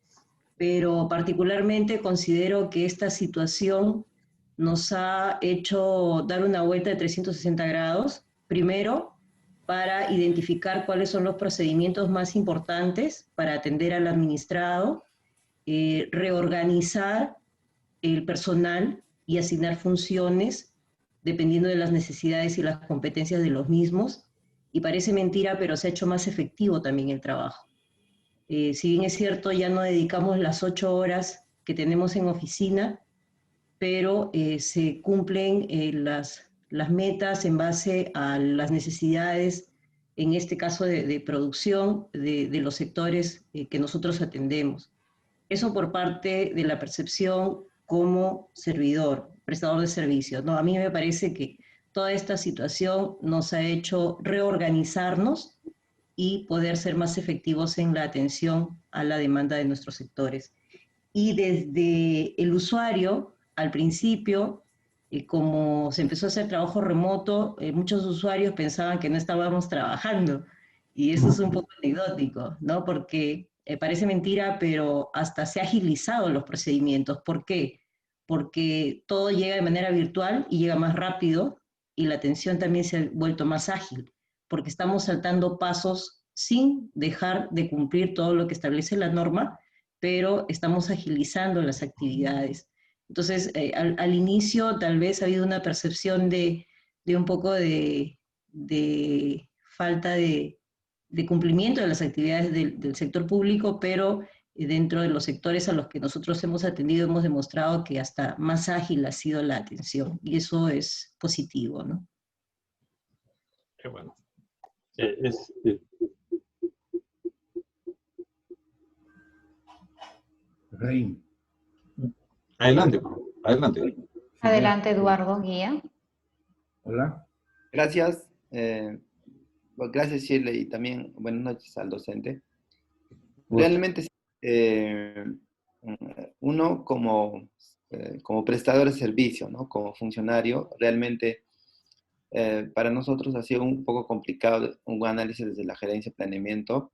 pero particularmente considero que esta situación nos ha hecho dar una vuelta de 360 grados. Primero, para identificar cuáles son los procedimientos más importantes para atender al administrado, reorganizar el personal y asignar funciones dependiendo de las necesidades y las competencias de los mismos. Y parece mentira, pero se ha hecho más efectivo también el trabajo. Si bien es cierto, ya no dedicamos las 8 horas que tenemos en oficina, pero se cumplen las metas en base a las necesidades, en este caso de producción, de los sectores que nosotros atendemos. Eso por parte de la percepción como servidor, prestador de servicios, ¿no? A mí me parece que toda esta situación nos ha hecho reorganizarnos y poder ser más efectivos en la atención a la demanda de nuestros sectores. Y desde el usuario, al principio, como se empezó a hacer trabajo remoto, muchos usuarios pensaban que no estábamos trabajando, y eso es un poco anecdótico, ¿no? Porque parece mentira, pero hasta se han agilizado los procedimientos. ¿Por qué? Porque todo llega de manera virtual y llega más rápido, y la atención también se ha vuelto más ágil, porque estamos saltando pasos sin dejar de cumplir todo lo que establece la norma, pero estamos agilizando las actividades. Entonces, al inicio tal vez ha habido una percepción de un poco de falta de cumplimiento de las actividades del sector público, pero dentro de los sectores a los que nosotros hemos atendido hemos demostrado que hasta más ágil ha sido la atención, y eso es positivo, ¿no? Qué bueno. Adelante, adelante. Adelante, Eduardo Guía. Hola. Gracias. Gracias, Shirley, y también buenas noches al docente. Realmente, uno como prestador de servicio, ¿no? Como funcionario, realmente para nosotros ha sido un poco complicado un análisis desde la gerencia de planeamiento,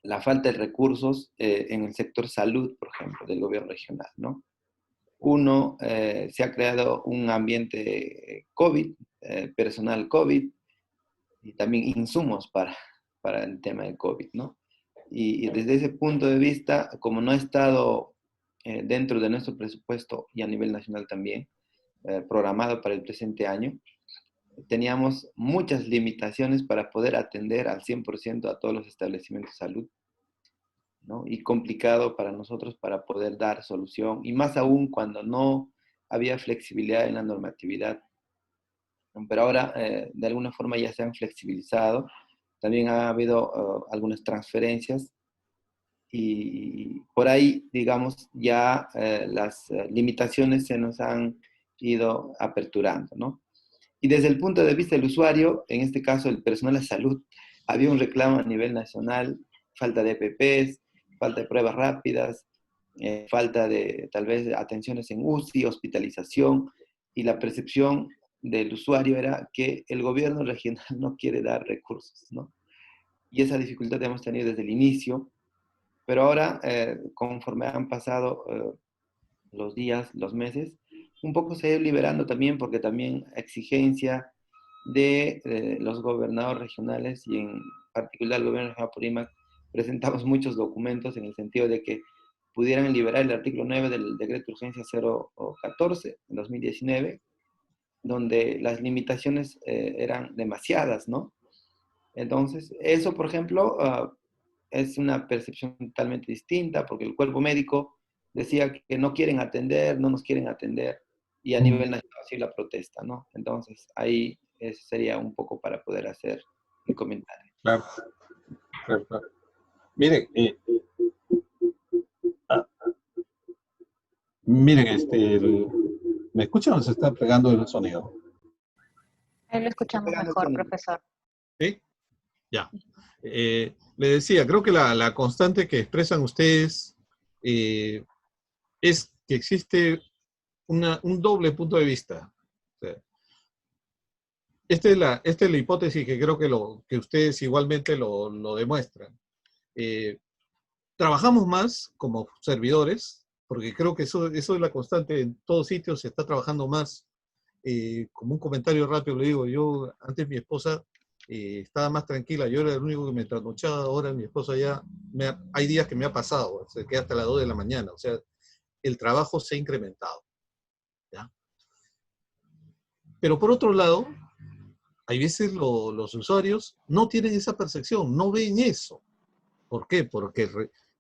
la falta de recursos en el sector salud, por ejemplo, del gobierno regional, ¿no? Uno, se ha creado un ambiente COVID, personal COVID, y también insumos para el tema del COVID, ¿no? Y desde ese punto de vista, como no ha estado dentro de nuestro presupuesto y a nivel nacional también, programado para el presente año, teníamos muchas limitaciones para poder atender al 100% a todos los establecimientos de salud. ¿no? Y complicado para nosotros para poder dar solución, y más aún cuando no había flexibilidad en la normatividad. Pero ahora, de alguna forma, ya se han flexibilizado. También ha habido algunas transferencias y por ahí, digamos, ya las limitaciones se nos han ido aperturando, ¿no? Y desde el punto de vista del usuario, en este caso el personal de salud, había un reclamo a nivel nacional, falta de EPPs, falta de pruebas rápidas, falta de tal vez atenciones en UCI, hospitalización, y la percepción del usuario era que el gobierno regional no quiere dar recursos, ¿no? Y esa dificultad hemos tenido desde el inicio, pero ahora, conforme han pasado los días, los meses, un poco se ha ido liberando también, porque también exigencia de los gobernadores regionales y en particular el gobierno regional Purímac, presentamos muchos documentos en el sentido de que pudieran liberar el artículo 9 del decreto de urgencia 014 en 2019, donde las limitaciones eran demasiadas, ¿no? Entonces, eso, por ejemplo, es una percepción totalmente distinta, porque el cuerpo médico decía que no quieren atender, no nos quieren atender, y a nivel nacional sí la protesta, ¿no? Entonces, ahí sería un poco para poder hacer el comentario. Claro, claro, claro. Miren, miren, ¿me escuchan o se está pegando el sonido? Ahí lo escuchamos mejor, profesor. ¿Sí? Ya. Le decía, creo que la constante que expresan ustedes es que existe un doble punto de vista. O sea, esta es la hipótesis que creo que ustedes igualmente lo demuestran. Trabajamos más como servidores, porque creo que eso es la constante en todos sitios, se está trabajando más. Como un comentario rápido le digo, yo antes mi esposa estaba más tranquila, yo era el único que me trasnochaba, ahora mi esposa ya, hay días que me ha pasado, se queda hasta las 2 de la mañana, o sea, el trabajo se ha incrementado, ¿ya? Pero por otro lado, hay veces los usuarios no tienen esa percepción, no ven eso. ¿Por qué? Porque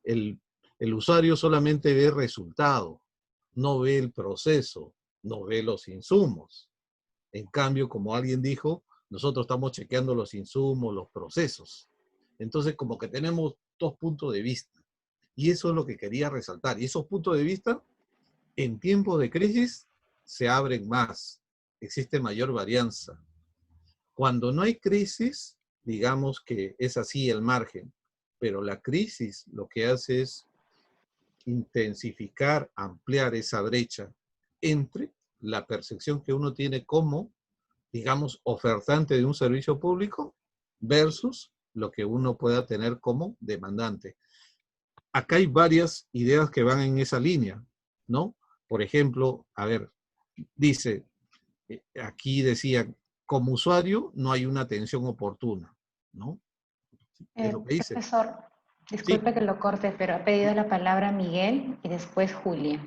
el usuario solamente ve el resultado, no ve el proceso, no ve los insumos. En cambio, como alguien dijo, nosotros estamos chequeando los insumos, los procesos. Entonces, como que tenemos dos puntos de vista. Y eso es lo que quería resaltar. Y esos puntos de vista, en tiempos de crisis, se abren más. Existe mayor varianza. Cuando no hay crisis, digamos que es así el margen. Pero la crisis lo que hace es intensificar, ampliar esa brecha entre la percepción que uno tiene como, digamos, ofertante de un servicio público versus lo que uno pueda tener como demandante. Acá hay varias ideas que van en esa línea, ¿no? Por ejemplo, a ver, dice, aquí decía, como usuario no hay una atención oportuna, ¿no? Es lo que dice. Profesor, disculpe Sí. que lo corte, pero ha pedido la palabra Miguel y después Julia.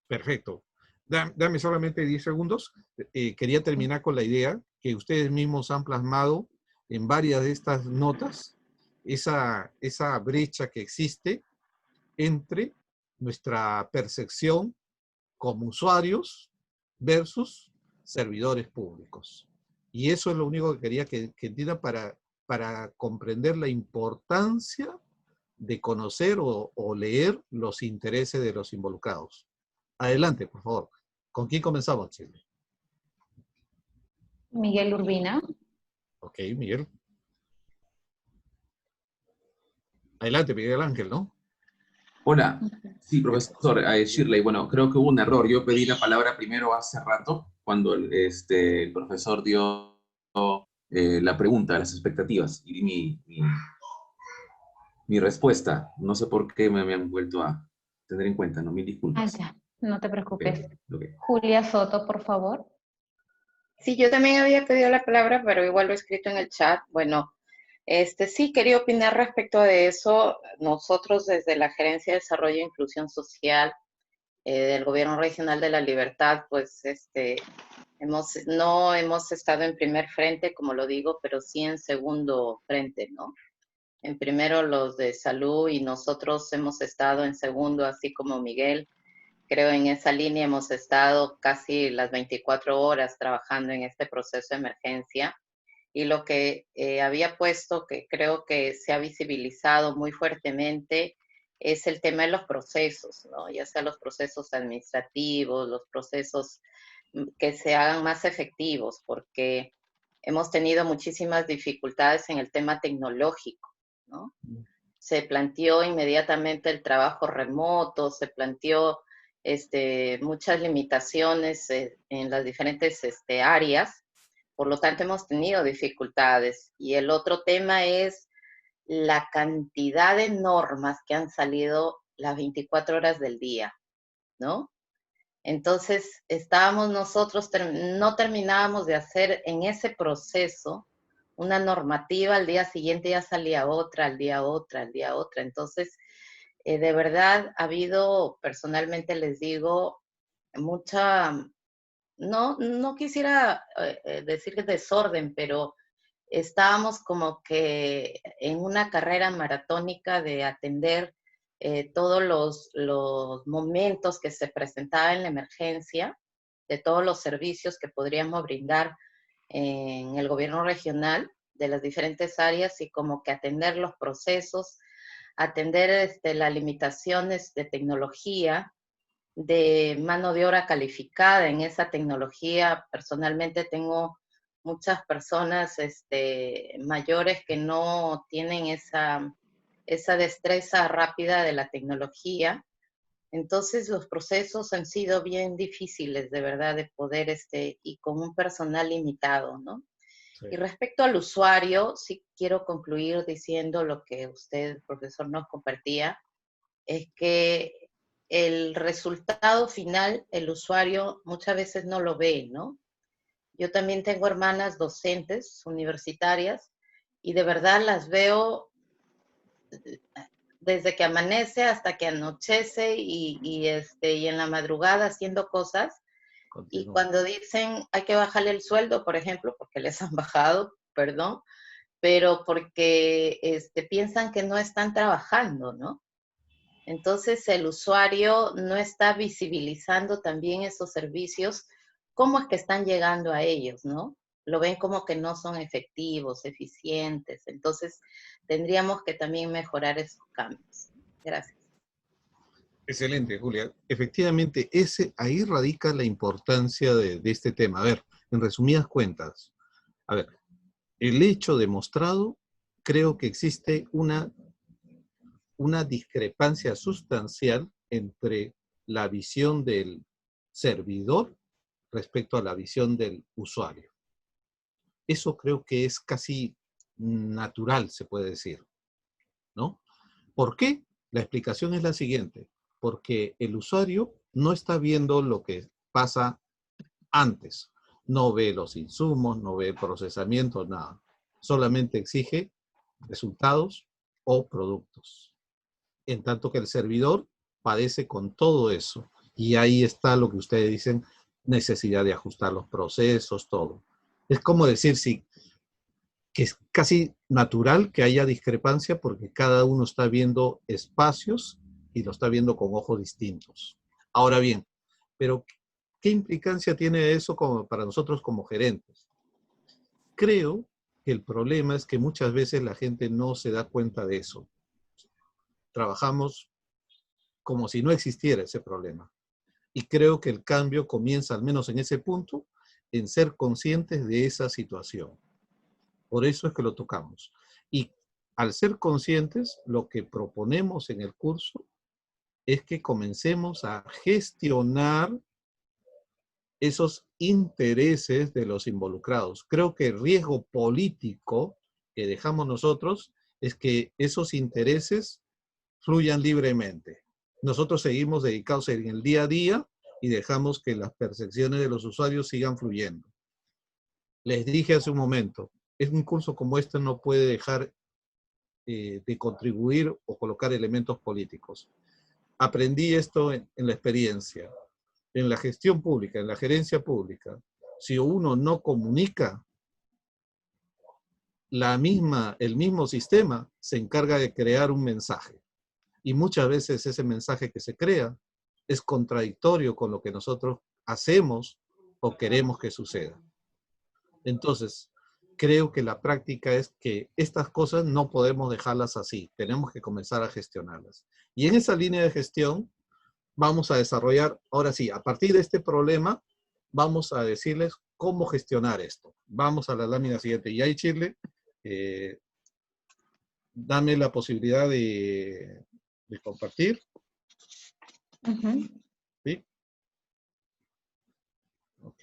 Perfecto. Dame solamente 10 segundos. Quería terminar con la idea que ustedes mismos han plasmado en varias de estas notas, esa brecha que existe entre nuestra percepción como usuarios versus servidores públicos. Y eso es lo único que quería que entiendan para comprender la importancia de conocer o leer los intereses de los involucrados. Adelante, por favor. ¿Con quién comenzamos, Chile? Miguel Urbina. Ok, Miguel. Adelante, Miguel Ángel, ¿no? Hola. Sí, profesor Shirley. Bueno, creo que hubo un error. Yo pedí la palabra primero hace rato, cuando el profesor dio la pregunta, las expectativas, y di mi respuesta. No sé por qué me han vuelto a tener en cuenta, ¿no? Mil disculpas. Ya, no te preocupes. Okay. Julia Soto, por favor. Sí, yo también había pedido la palabra, pero igual lo he escrito en el chat. Bueno, sí quería opinar respecto de eso. Nosotros desde la Gerencia de Desarrollo e Inclusión Social del Gobierno Regional de La Libertad, pues no hemos estado en primer frente, como lo digo, pero sí en segundo frente, ¿no? en primero los de salud y nosotros hemos estado en segundo, así como Miguel. Creo en esa línea hemos estado casi las 24 horas trabajando en este proceso de emergencia. Y lo que había puesto, que creo que se ha visibilizado muy fuertemente, es el tema de los procesos, ¿no? Ya sea los procesos administrativos, los procesos que se hagan más efectivos, porque hemos tenido muchísimas dificultades en el tema tecnológico, ¿no? Se planteó inmediatamente el trabajo remoto, se planteó muchas limitaciones en las diferentes áreas, por lo tanto hemos tenido dificultades. Y el otro tema es la cantidad de normas que han salido las 24 horas del día, ¿no? Entonces, estábamos nosotros, no terminábamos de hacer en ese proceso una normativa, al día siguiente ya salía otra, al día otra, al día otra. Entonces, de verdad ha habido, personalmente les digo, mucha, no quisiera decir desorden, pero estábamos como que en una carrera maratónica de atender todos los momentos que se presentaban en la emergencia, de todos los servicios que podríamos brindar en el gobierno regional, de las diferentes áreas, y como que atender los procesos, atender las limitaciones de tecnología, de mano de obra calificada en esa tecnología. Personalmente tengo muchas personas mayores que no tienen esa destreza rápida de la tecnología. Entonces los procesos han sido bien difíciles, de verdad, de poder, y con un personal limitado, ¿no? Sí. Y respecto al usuario, sí quiero concluir diciendo lo que usted, profesor, nos compartía, es que el resultado final, el usuario muchas veces no lo ve, ¿no? Yo también tengo hermanas docentes universitarias y de verdad las veo desde que amanece hasta que anochece y en la madrugada haciendo cosas. Continúa. Y cuando dicen hay que bajarle el sueldo, por ejemplo, porque les han bajado, perdón, pero porque piensan que no están trabajando, ¿no? Entonces el usuario no está visibilizando también esos servicios, cómo es que están llegando a ellos, ¿no? Lo ven como que no son efectivos, eficientes. Entonces tendríamos que también mejorar esos cambios. Gracias. Excelente, Julia. Efectivamente, ahí radica la importancia de este tema. A ver, en resumidas cuentas, a ver, el hecho demostrado, creo que existe una discrepancia sustancial entre la visión del servidor respecto a la visión del usuario. Eso creo que es casi natural, se puede decir, ¿no? ¿Por qué? La explicación es la siguiente. Porque el usuario no está viendo lo que pasa antes. No ve los insumos, no ve el procesamiento, nada. Solamente exige resultados o productos. En tanto que el servidor padece con todo eso. Y ahí está lo que ustedes dicen, necesidad de ajustar los procesos, todo. Es como decir, sí, que es casi natural que haya discrepancia porque cada uno está viendo espacios y lo está viendo con ojos distintos. Ahora bien, pero ¿qué implicancia tiene eso para nosotros como gerentes? Creo que el problema es que muchas veces la gente no se da cuenta de eso. Trabajamos como si no existiera ese problema. Y creo que el cambio comienza, al menos en ese punto, en ser conscientes de esa situación. Por eso es que lo tocamos. Y al ser conscientes, lo que proponemos en el curso es que comencemos a gestionar esos intereses de los involucrados. Creo que el riesgo político que dejamos nosotros es que esos intereses fluyan libremente. Nosotros seguimos dedicados en el día a día y dejamos que las percepciones de los usuarios sigan fluyendo. Les dije hace un momento, un curso como este no puede dejar de contribuir o colocar elementos políticos. Aprendí esto en la experiencia. En la gestión pública, en la gerencia pública, si uno no comunica, el mismo sistema se encarga de crear un mensaje. Y muchas veces ese mensaje que se crea es contradictorio con lo que nosotros hacemos o queremos que suceda. Entonces, creo que la práctica es que estas cosas no podemos dejarlas así. Tenemos que comenzar a gestionarlas. Y en esa línea de gestión vamos a desarrollar, ahora sí, a partir de este problema, vamos a decirles cómo gestionar esto. Vamos a la lámina siguiente. Y ahí, Shirley, dame la posibilidad de compartir. ¿Sí? Ok.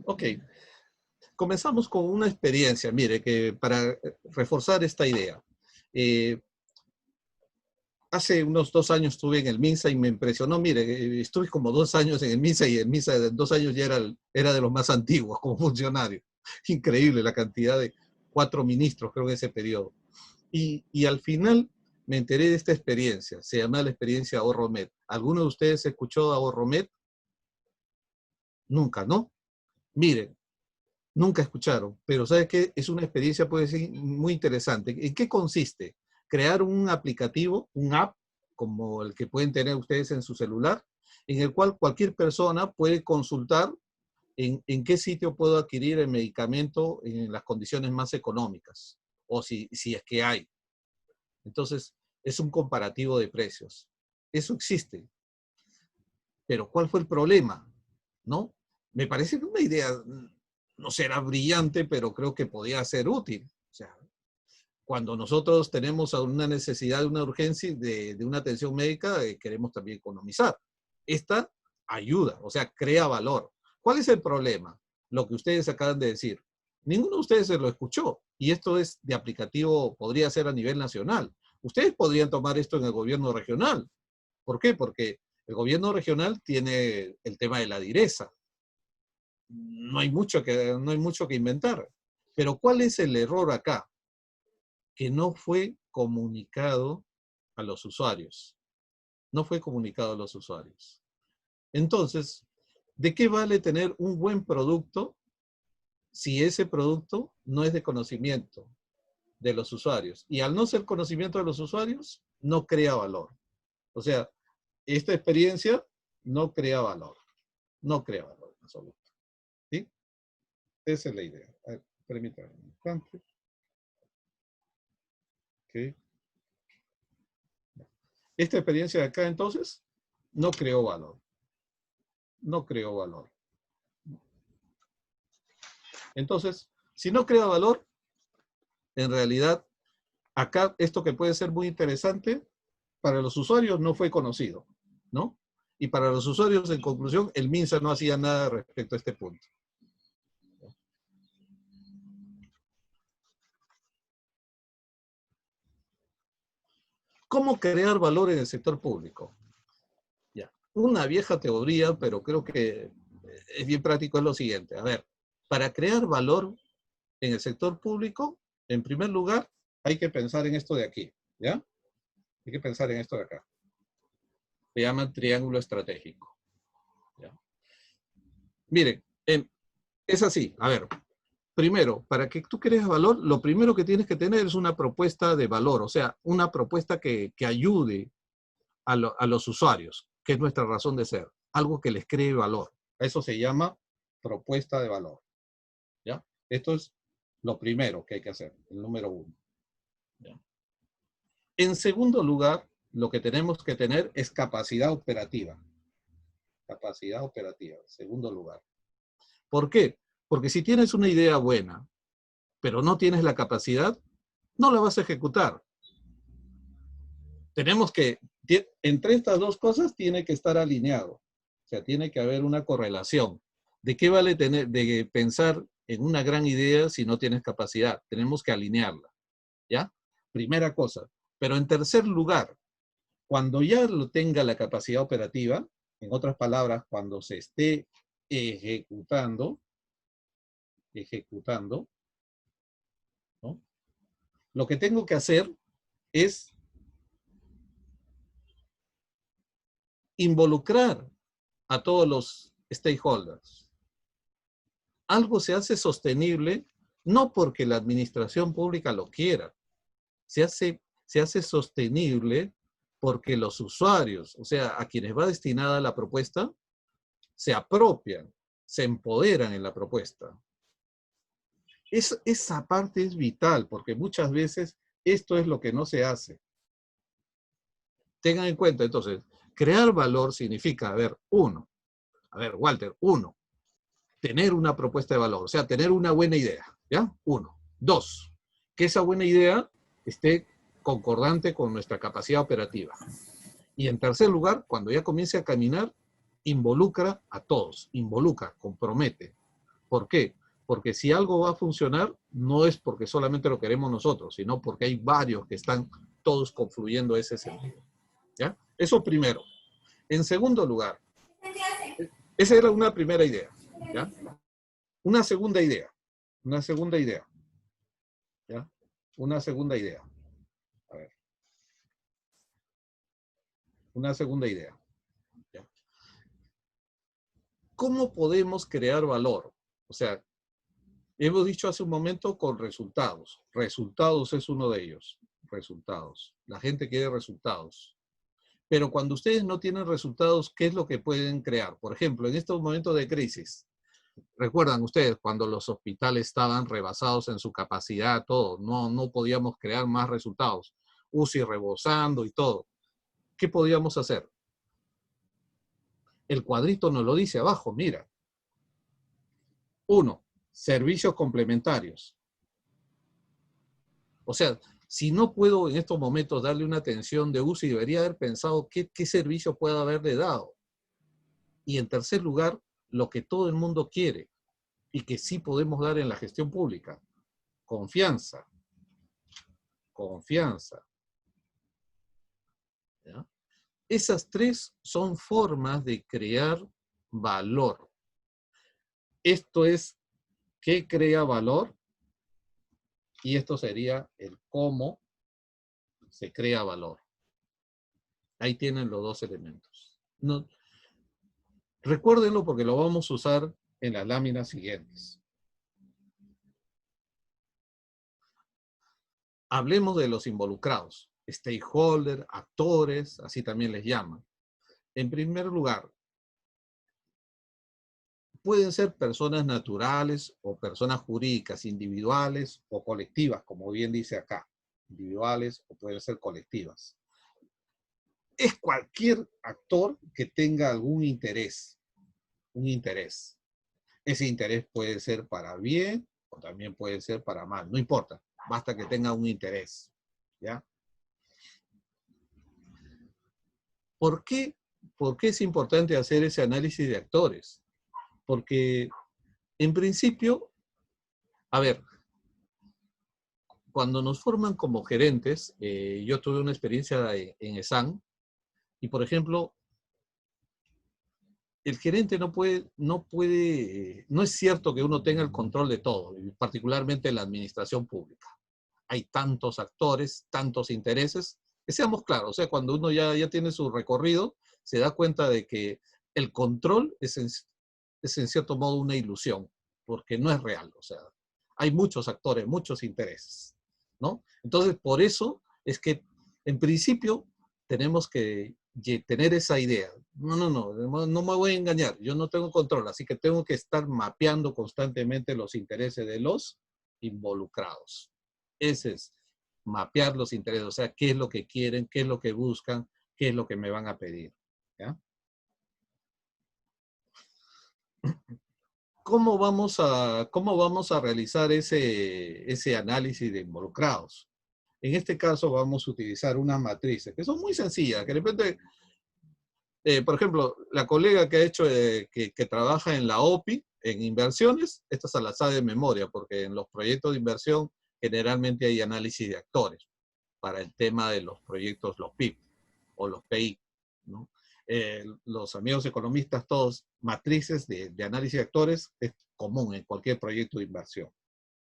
Ok. Comenzamos con una experiencia, mire, que para reforzar esta idea. Hace unos 2 años estuve en el MINSA y me impresionó, mire, estuve como 2 años en el MINSA y el MINSA de 2 años ya era de los más antiguos como funcionario. Increíble la cantidad de 4 ministros, creo, en ese periodo. Y al final me enteré de esta experiencia, se llama la experiencia Ahorromet. ¿Alguno de ustedes escuchó de Ahorromet? Nunca, ¿no? Miren, nunca escucharon, pero ¿sabe qué? Es una experiencia, puede ser muy interesante. ¿En qué consiste? Crear un aplicativo, un app, como el que pueden tener ustedes en su celular, en el cual cualquier persona puede consultar en qué sitio puedo adquirir el medicamento en las condiciones más económicas, o si es que hay. Entonces, es un comparativo de precios. Eso existe. Pero ¿cuál fue el problema? ¿No? Me parece que una idea no será brillante, pero creo que podía ser útil. O sea, cuando nosotros tenemos una necesidad, una urgencia de una atención médica, queremos también economizar. Esta ayuda, o sea, crea valor. ¿Cuál es el problema? Lo que ustedes acaban de decir. Ninguno de ustedes se lo escuchó. Y esto es de aplicativo, podría ser a nivel nacional. Ustedes podrían tomar esto en el gobierno regional. ¿Por qué? Porque el gobierno regional tiene el tema de la direza. No hay mucho que inventar. Pero ¿cuál es el error acá? Que no fue comunicado a los usuarios. No fue comunicado a los usuarios. Entonces, ¿de qué vale tener un buen producto si ese producto no es de conocimiento de los usuarios? Y al no ser conocimiento de los usuarios, no crea valor. O sea, esta experiencia no crea valor. No crea valor en absoluto. ¿Sí? Esa es la idea. A ver, permítanme. Okay. Esta experiencia de acá, entonces, no creó valor. No creó valor. Entonces, si no crea valor, en realidad, acá esto que puede ser muy interesante, para los usuarios no fue conocido, ¿no? Y para los usuarios, en conclusión, el MINSA no hacía nada respecto a este punto. ¿Cómo crear valor en el sector público? Ya, una vieja teoría, pero creo que es bien práctico, es lo siguiente. A ver, para crear valor en el sector público, en primer lugar, hay que pensar en esto de aquí, ¿ya? Hay que pensar en esto de acá. Se llama triángulo estratégico. ¿Ya? Miren, es así. A ver, primero, para que tú crees valor, lo primero que tienes que tener es una propuesta de valor, o sea, una propuesta que ayude a los usuarios, que es nuestra razón de ser. Algo que les cree valor. Eso se llama propuesta de valor. ¿Ya? Esto es lo primero que hay que hacer, el número 1. ¿Ya? En segundo lugar, lo que tenemos que tener es capacidad operativa. Capacidad operativa, en segundo lugar. ¿Por qué? Porque si tienes una idea buena, pero no tienes la capacidad, no la vas a ejecutar. Tenemos que, entre estas dos cosas, tiene que estar alineado. O sea, tiene que haber una correlación. ¿De qué vale de pensar en una gran idea si no tienes capacidad? Tenemos que alinearla. ¿Ya? Primera cosa. Pero en tercer lugar, cuando ya lo tenga la capacidad operativa, en otras palabras, cuando se esté ejecutando, ejecutando, ¿no? Lo que tengo que hacer es involucrar a todos los stakeholders. Algo se hace sostenible no porque la administración pública lo quiera, se hace sostenible porque los usuarios, o sea, a quienes va destinada la propuesta, se apropian, se empoderan en la propuesta. Esa parte es vital, porque muchas veces esto es lo que no se hace. Tengan en cuenta, entonces, crear valor significa, Walter, tener una propuesta de valor, o sea, tener una buena idea, ¿ya? 1. 2, que esa buena idea esté concordante con nuestra capacidad operativa. Y en tercer lugar, cuando ya comience a caminar, involucra a todos, compromete. ¿Por qué? Porque si algo va a funcionar, no es porque solamente lo queremos nosotros, sino porque hay varios que están todos confluyendo en ese sentido. ¿Ya? Eso primero. En segundo lugar, esa era una primera idea. ¿Ya? Una segunda idea. ¿Ya? Una segunda idea. A ver. Una segunda idea. ¿Ya? ¿Cómo podemos crear valor? O sea, hemos dicho hace un momento con resultados. Resultados es uno de ellos. Resultados. La gente quiere resultados. Pero cuando ustedes no tienen resultados, ¿qué es lo que pueden crear? Por ejemplo, en estos momentos de crisis, ¿recuerdan ustedes cuando los hospitales estaban rebasados en su capacidad, todo? No podíamos crear más resultados. UCI rebosando y todo. ¿Qué podíamos hacer? El cuadrito nos lo dice abajo, mira. 1. Servicios complementarios. O sea, si no puedo en estos momentos darle una atención de UCI, debería haber pensado qué servicio puedo haberle dado. Y en tercer lugar, lo que todo el mundo quiere y que sí podemos dar en la gestión pública. Confianza. Confianza. ¿Ya? Esas 3 son formas de crear valor. Esto es qué crea valor y esto sería el cómo se crea valor. Ahí tienen los 2 elementos. No, recuérdenlo porque lo vamos a usar en las láminas siguientes. Hablemos de los involucrados, stakeholders, actores, así también les llaman. En primer lugar, pueden ser personas naturales o personas jurídicas, individuales o colectivas, como bien dice acá. Individuales o pueden ser colectivas. Es cualquier actor que tenga algún interés. Un interés. Ese interés puede ser para bien o también puede ser para mal. No importa. Basta que tenga un interés. ¿Ya? ¿Por qué es importante hacer ese análisis de actores? Porque, en principio, a ver, cuando nos forman como gerentes, yo tuve una experiencia en ESAN, y por ejemplo, el gerente no es cierto que uno tenga el control de todo, particularmente en la administración pública. Hay tantos actores, tantos intereses, que seamos claros, o sea, cuando uno ya tiene su recorrido, se da cuenta de que el control es en cierto modo una ilusión, porque no es real, o sea, hay muchos actores, muchos intereses, ¿no? Entonces, por eso es que, en principio, tenemos que tener esa idea. No me voy a engañar, yo no tengo control, así que tengo que estar mapeando constantemente los intereses de los involucrados. Ese es mapear los intereses, o sea, qué es lo que quieren, qué es lo que buscan, qué es lo que me van a pedir, ¿ya? ¿Cómo vamos a realizar ese análisis de involucrados? En este caso vamos a utilizar unas matrices que son muy sencillas, que de repente, por ejemplo, la colega que ha hecho, que trabaja en la OPI, en inversiones, esta se la sabe de memoria, porque en los proyectos de inversión generalmente hay análisis de actores para el tema de los proyectos, los PIP o los PI, ¿no? los amigos economistas todos, matrices de análisis de actores es común en cualquier proyecto de inversión,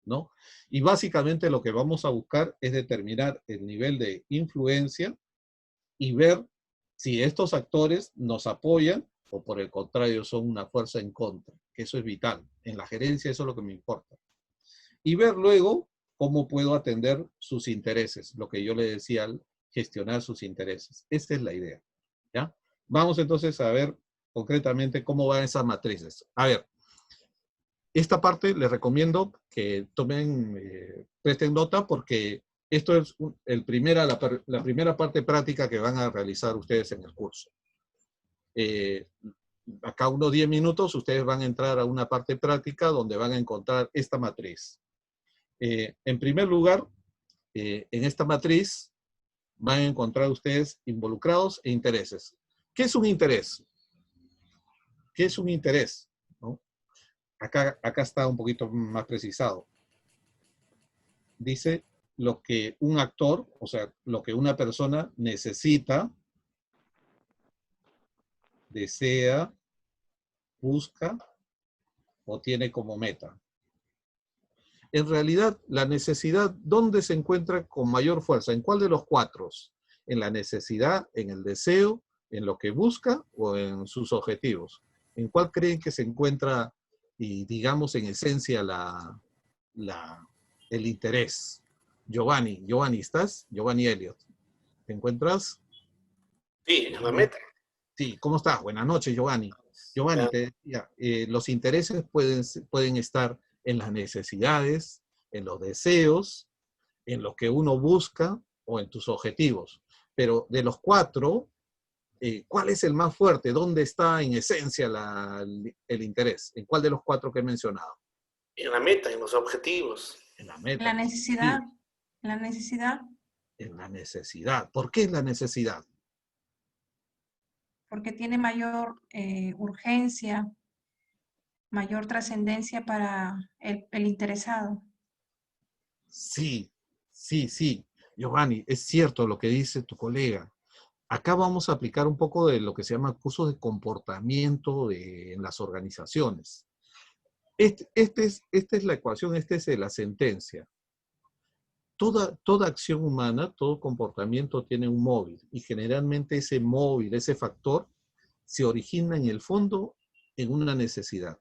¿no? Y básicamente lo que vamos a buscar es determinar el nivel de influencia y ver si estos actores nos apoyan o por el contrario son una fuerza en contra, que eso es vital. En la gerencia eso es lo que me importa. Y ver luego cómo puedo atender sus intereses, lo que yo le decía, gestionar sus intereses. Esta es la idea, ¿ya? Vamos entonces a ver concretamente cómo van esas matrices. A ver, esta parte les recomiendo que tomen, presten nota porque esto es la primera parte práctica que van a realizar ustedes en el curso. Acá unos 10 minutos ustedes van a entrar a una parte práctica donde van a encontrar esta matriz. En primer lugar, en esta matriz van a encontrar ustedes involucrados e intereses. ¿Qué es un interés? ¿Qué es un interés? ¿No? Acá está un poquito más precisado. Dice lo que un actor, o sea, lo que una persona necesita, desea, busca o tiene como meta. En realidad, la necesidad, ¿dónde se encuentra con mayor fuerza? ¿En cuál de los cuatro? ¿En la necesidad, en el deseo, en lo que busca o en sus objetivos? ¿En cuál creen que se encuentra, y digamos en esencia, el interés? Giovanni, ¿estás? Giovanni Elliot. ¿Te encuentras? Sí, en la meta. Sí, ¿cómo estás? Buenas noches, Giovanni. Giovanni, te decía, los intereses pueden estar en las necesidades, en los deseos, en lo que uno busca o en tus objetivos. Pero de los cuatro, ¿cuál es el más fuerte? ¿Dónde está en esencia el interés? ¿En cuál de los cuatro que he mencionado? En la meta, en los objetivos. En la meta. La necesidad. Sí. La necesidad. En la necesidad. ¿Por qué es la necesidad? Porque tiene mayor urgencia, mayor trascendencia para el interesado. Sí, sí, sí. Giovanni, es cierto lo que dice tu colega. Acá vamos a aplicar un poco de lo que se llama cursos de comportamiento en las organizaciones. Esta es la ecuación, esta es la sentencia. Toda acción humana, todo comportamiento tiene un móvil y generalmente ese móvil, ese factor, se origina en el fondo en una necesidad.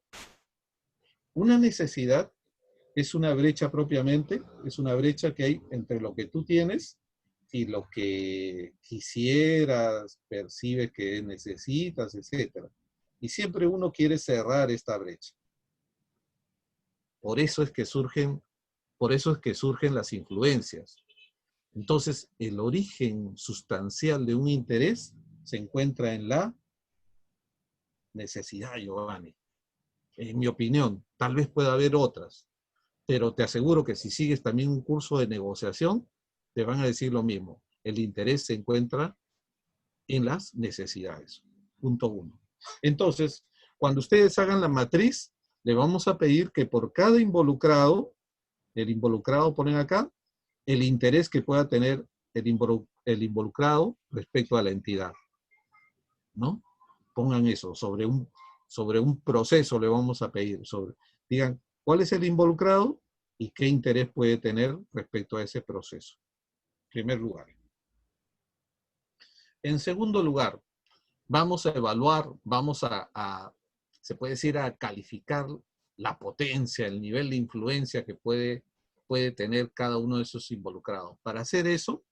Una necesidad es una brecha propiamente, es una brecha que hay entre lo que tú tienes y lo que quisieras, percibes que necesitas, etc. Y siempre uno quiere cerrar esta brecha. Por eso es que surgen las influencias. Entonces, el origen sustancial de un interés se encuentra en la necesidad, Giovanni. En mi opinión, tal vez pueda haber otras, pero te aseguro que si sigues también un curso de negociación, te van a decir lo mismo. El interés se encuentra en las necesidades. Punto 1. Entonces, cuando ustedes hagan la matriz, le vamos a pedir que por cada involucrado, el involucrado ponen acá, el interés que pueda tener el involucrado respecto a la entidad. ¿No? Pongan eso, sobre un proceso le vamos a pedir. Digan, ¿cuál es el involucrado y qué interés puede tener respecto a ese proceso? En primer lugar. En segundo lugar, vamos a evaluar, se puede decir, a calificar la potencia, el nivel de influencia que puede tener cada uno de esos involucrados. Para hacer eso,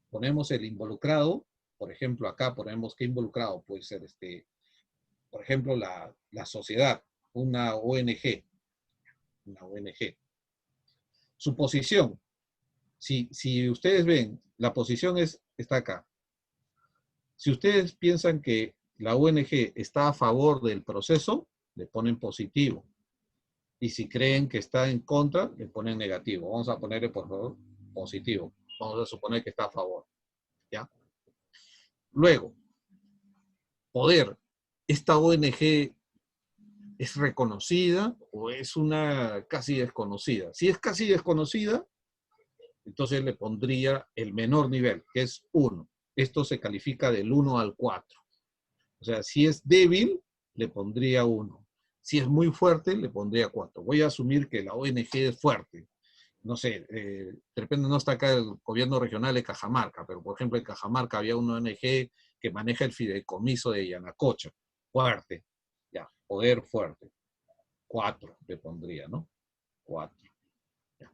ponemos el involucrado, por ejemplo, acá ponemos qué involucrado puede ser, por ejemplo, la sociedad, una ONG. Su posición, si ustedes ven, la posición está acá. Si ustedes piensan que la ONG está a favor del proceso, le ponen positivo. Y si creen que está en contra, le ponen negativo. Vamos a ponerle, por favor, positivo. Vamos a suponer que está a favor. ¿Ya? Luego, poder. ¿Esta ONG es reconocida o es una casi desconocida? Si es casi desconocida, entonces le pondría el menor nivel, que es 1. Esto se califica del 1 al 4. O sea, si es débil, le pondría 1. Si es muy fuerte, le pondría 4. Voy a asumir que la ONG es fuerte. No sé, de repente no está acá el gobierno regional de Cajamarca, pero por ejemplo en Cajamarca había una ONG que maneja el fideicomiso de Yanacocha. Fuerte. Ya, poder fuerte. 4 le pondría, ¿no? 4. Ya.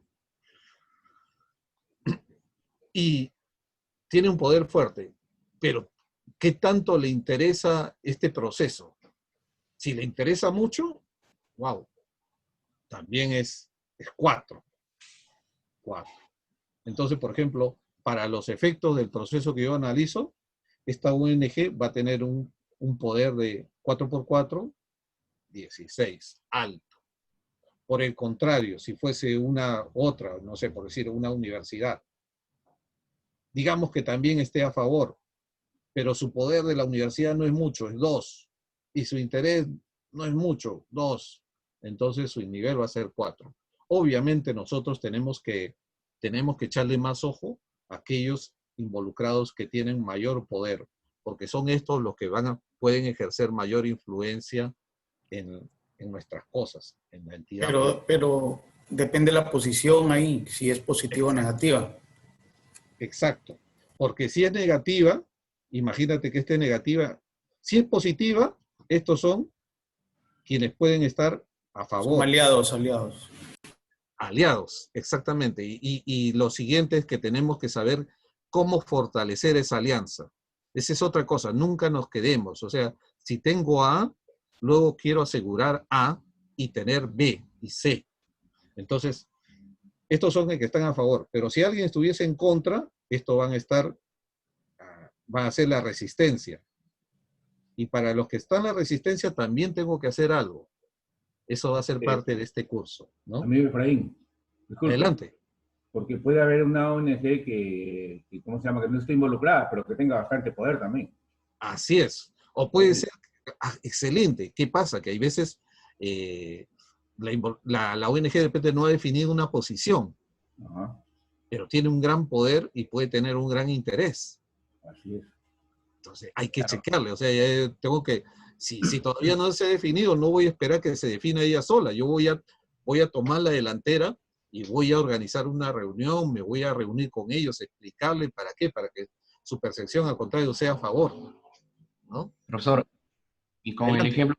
Y tiene un poder fuerte, pero ¿qué tanto le interesa este proceso? Si le interesa mucho, wow, también es 4. 4. Entonces, por ejemplo, para los efectos del proceso que yo analizo, esta ONG va a tener un poder de 4×4, 16, alto. Por el contrario, si fuese una otra, no sé, por decir, una universidad, digamos que también esté a favor, pero su poder de la universidad no es mucho, es 2, y su interés no es mucho, 2, entonces su nivel va a ser 4. Obviamente nosotros tenemos que echarle más ojo a aquellos involucrados que tienen mayor poder, porque son estos los que pueden ejercer mayor influencia en nuestras cosas, en la entidad. Pero depende de la posición ahí, si es positiva o negativa. Exacto. Porque si es negativa, imagínate que esté negativa. Si es positiva, estos son quienes pueden estar a favor. Son aliados. Aliados, exactamente. Y lo siguiente es que tenemos que saber cómo fortalecer esa alianza. Esa es otra cosa, nunca nos quedemos. O sea, si tengo A, luego quiero asegurar A y tener B y C. Entonces, estos son los que están a favor. Pero si alguien estuviese en contra, estos van a hacer la resistencia. Y para los que están en la resistencia también tengo que hacer algo. Eso va a ser parte de este curso, ¿no? Amigo Efraín, disculpe, adelante. Porque puede haber una ONG que, ¿cómo se llama?, que no esté involucrada, pero que tenga bastante poder también. Así es. O puede ser, excelente. ¿Qué pasa? Que hay veces la ONG de repente no ha definido una posición, pero tiene un gran poder y puede tener un gran interés. Así es. Entonces hay que chequearle. O sea, tengo que, si todavía no se ha definido, no voy a esperar que se defina ella sola. Yo voy a tomar la delantera y voy a organizar una reunión, me voy a reunir con ellos, explicarles para qué, para que su percepción al contrario sea a favor, ¿no? Profesor, y con el ejemplo,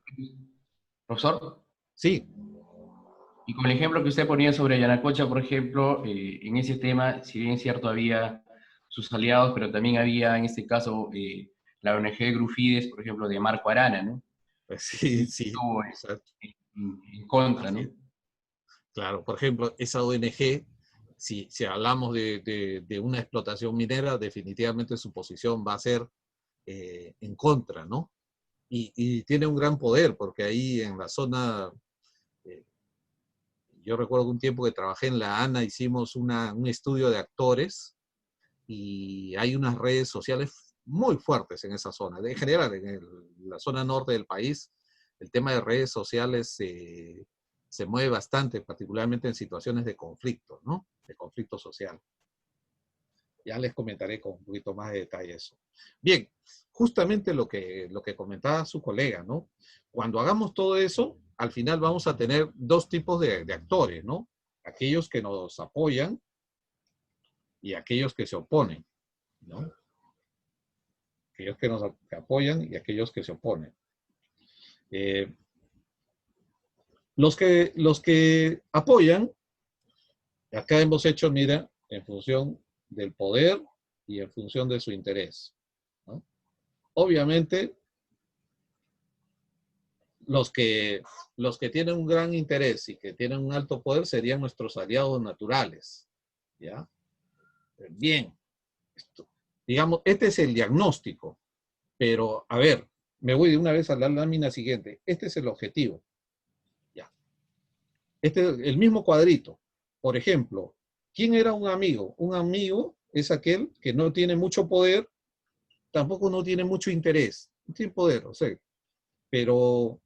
profesor. Sí. Y con el ejemplo que usted ponía sobre Yanacocha, por ejemplo, en ese tema, si bien es cierto, había sus aliados, pero también había, en este caso, la ONG Grufides, por ejemplo, de Marco Arana, ¿no? Pues sí, sí. Estuvo en contra, ¿no? Claro, por ejemplo, esa ONG, si hablamos de una explotación minera, definitivamente su posición va a ser en contra, ¿no? Y tiene un gran poder, porque ahí en la zona, yo recuerdo que un tiempo que trabajé en la ANA, hicimos un estudio de actores, y hay unas redes sociales muy fuertes en esa zona. En general, en la zona norte del país, el tema de redes sociales se mueve bastante, particularmente en situaciones de conflicto, ¿no? De conflicto social. Ya les comentaré con un poquito más de detalle eso. Bien, justamente lo que comentaba su colega, ¿no? Cuando hagamos todo eso, al final vamos a tener dos tipos de actores, ¿no? Aquellos que nos apoyan y aquellos que se oponen, ¿no? Aquellos que nos apoyan y aquellos que se oponen. Los que apoyan, acá hemos hecho, mira, en función del poder y en función de su interés, ¿no? Obviamente, los que tienen un gran interés y que tienen un alto poder serían nuestros aliados naturales, ¿ya? Bien, digamos, este es el diagnóstico, pero a ver, me voy de una vez a la lámina siguiente. Este es el objetivo. Ya. El mismo cuadrito. Por ejemplo, ¿quién era un amigo? Un amigo es aquel que no tiene mucho poder, tampoco no tiene mucho interés. No tiene poder, o sea, pero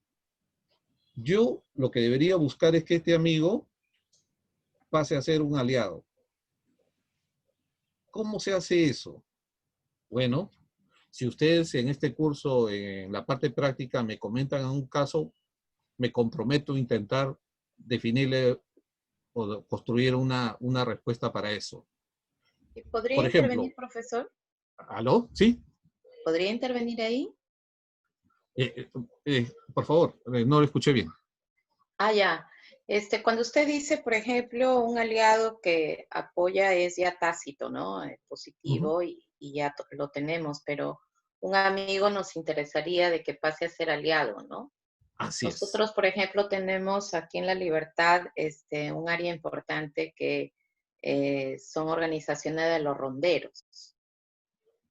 yo lo que debería buscar es que este amigo pase a ser un aliado. ¿Cómo se hace eso? Bueno, Si ustedes en este curso, en la parte práctica, me comentan un caso, me comprometo a intentar definirle o construir una respuesta para eso. ¿Podría Por ejemplo, intervenir, profesor? ¿aló? ¿Sí? ¿Podría intervenir ahí? Por favor, no lo escuché bien. Ya. Cuando usted dice, por ejemplo, un aliado que apoya es ya tácito, ¿no? Positivo y ya lo tenemos, pero un amigo nos interesaría de que pase a ser aliado, ¿no? Así es. Nosotros, por ejemplo, tenemos aquí en La Libertad un área importante que son organizaciones de los ronderos.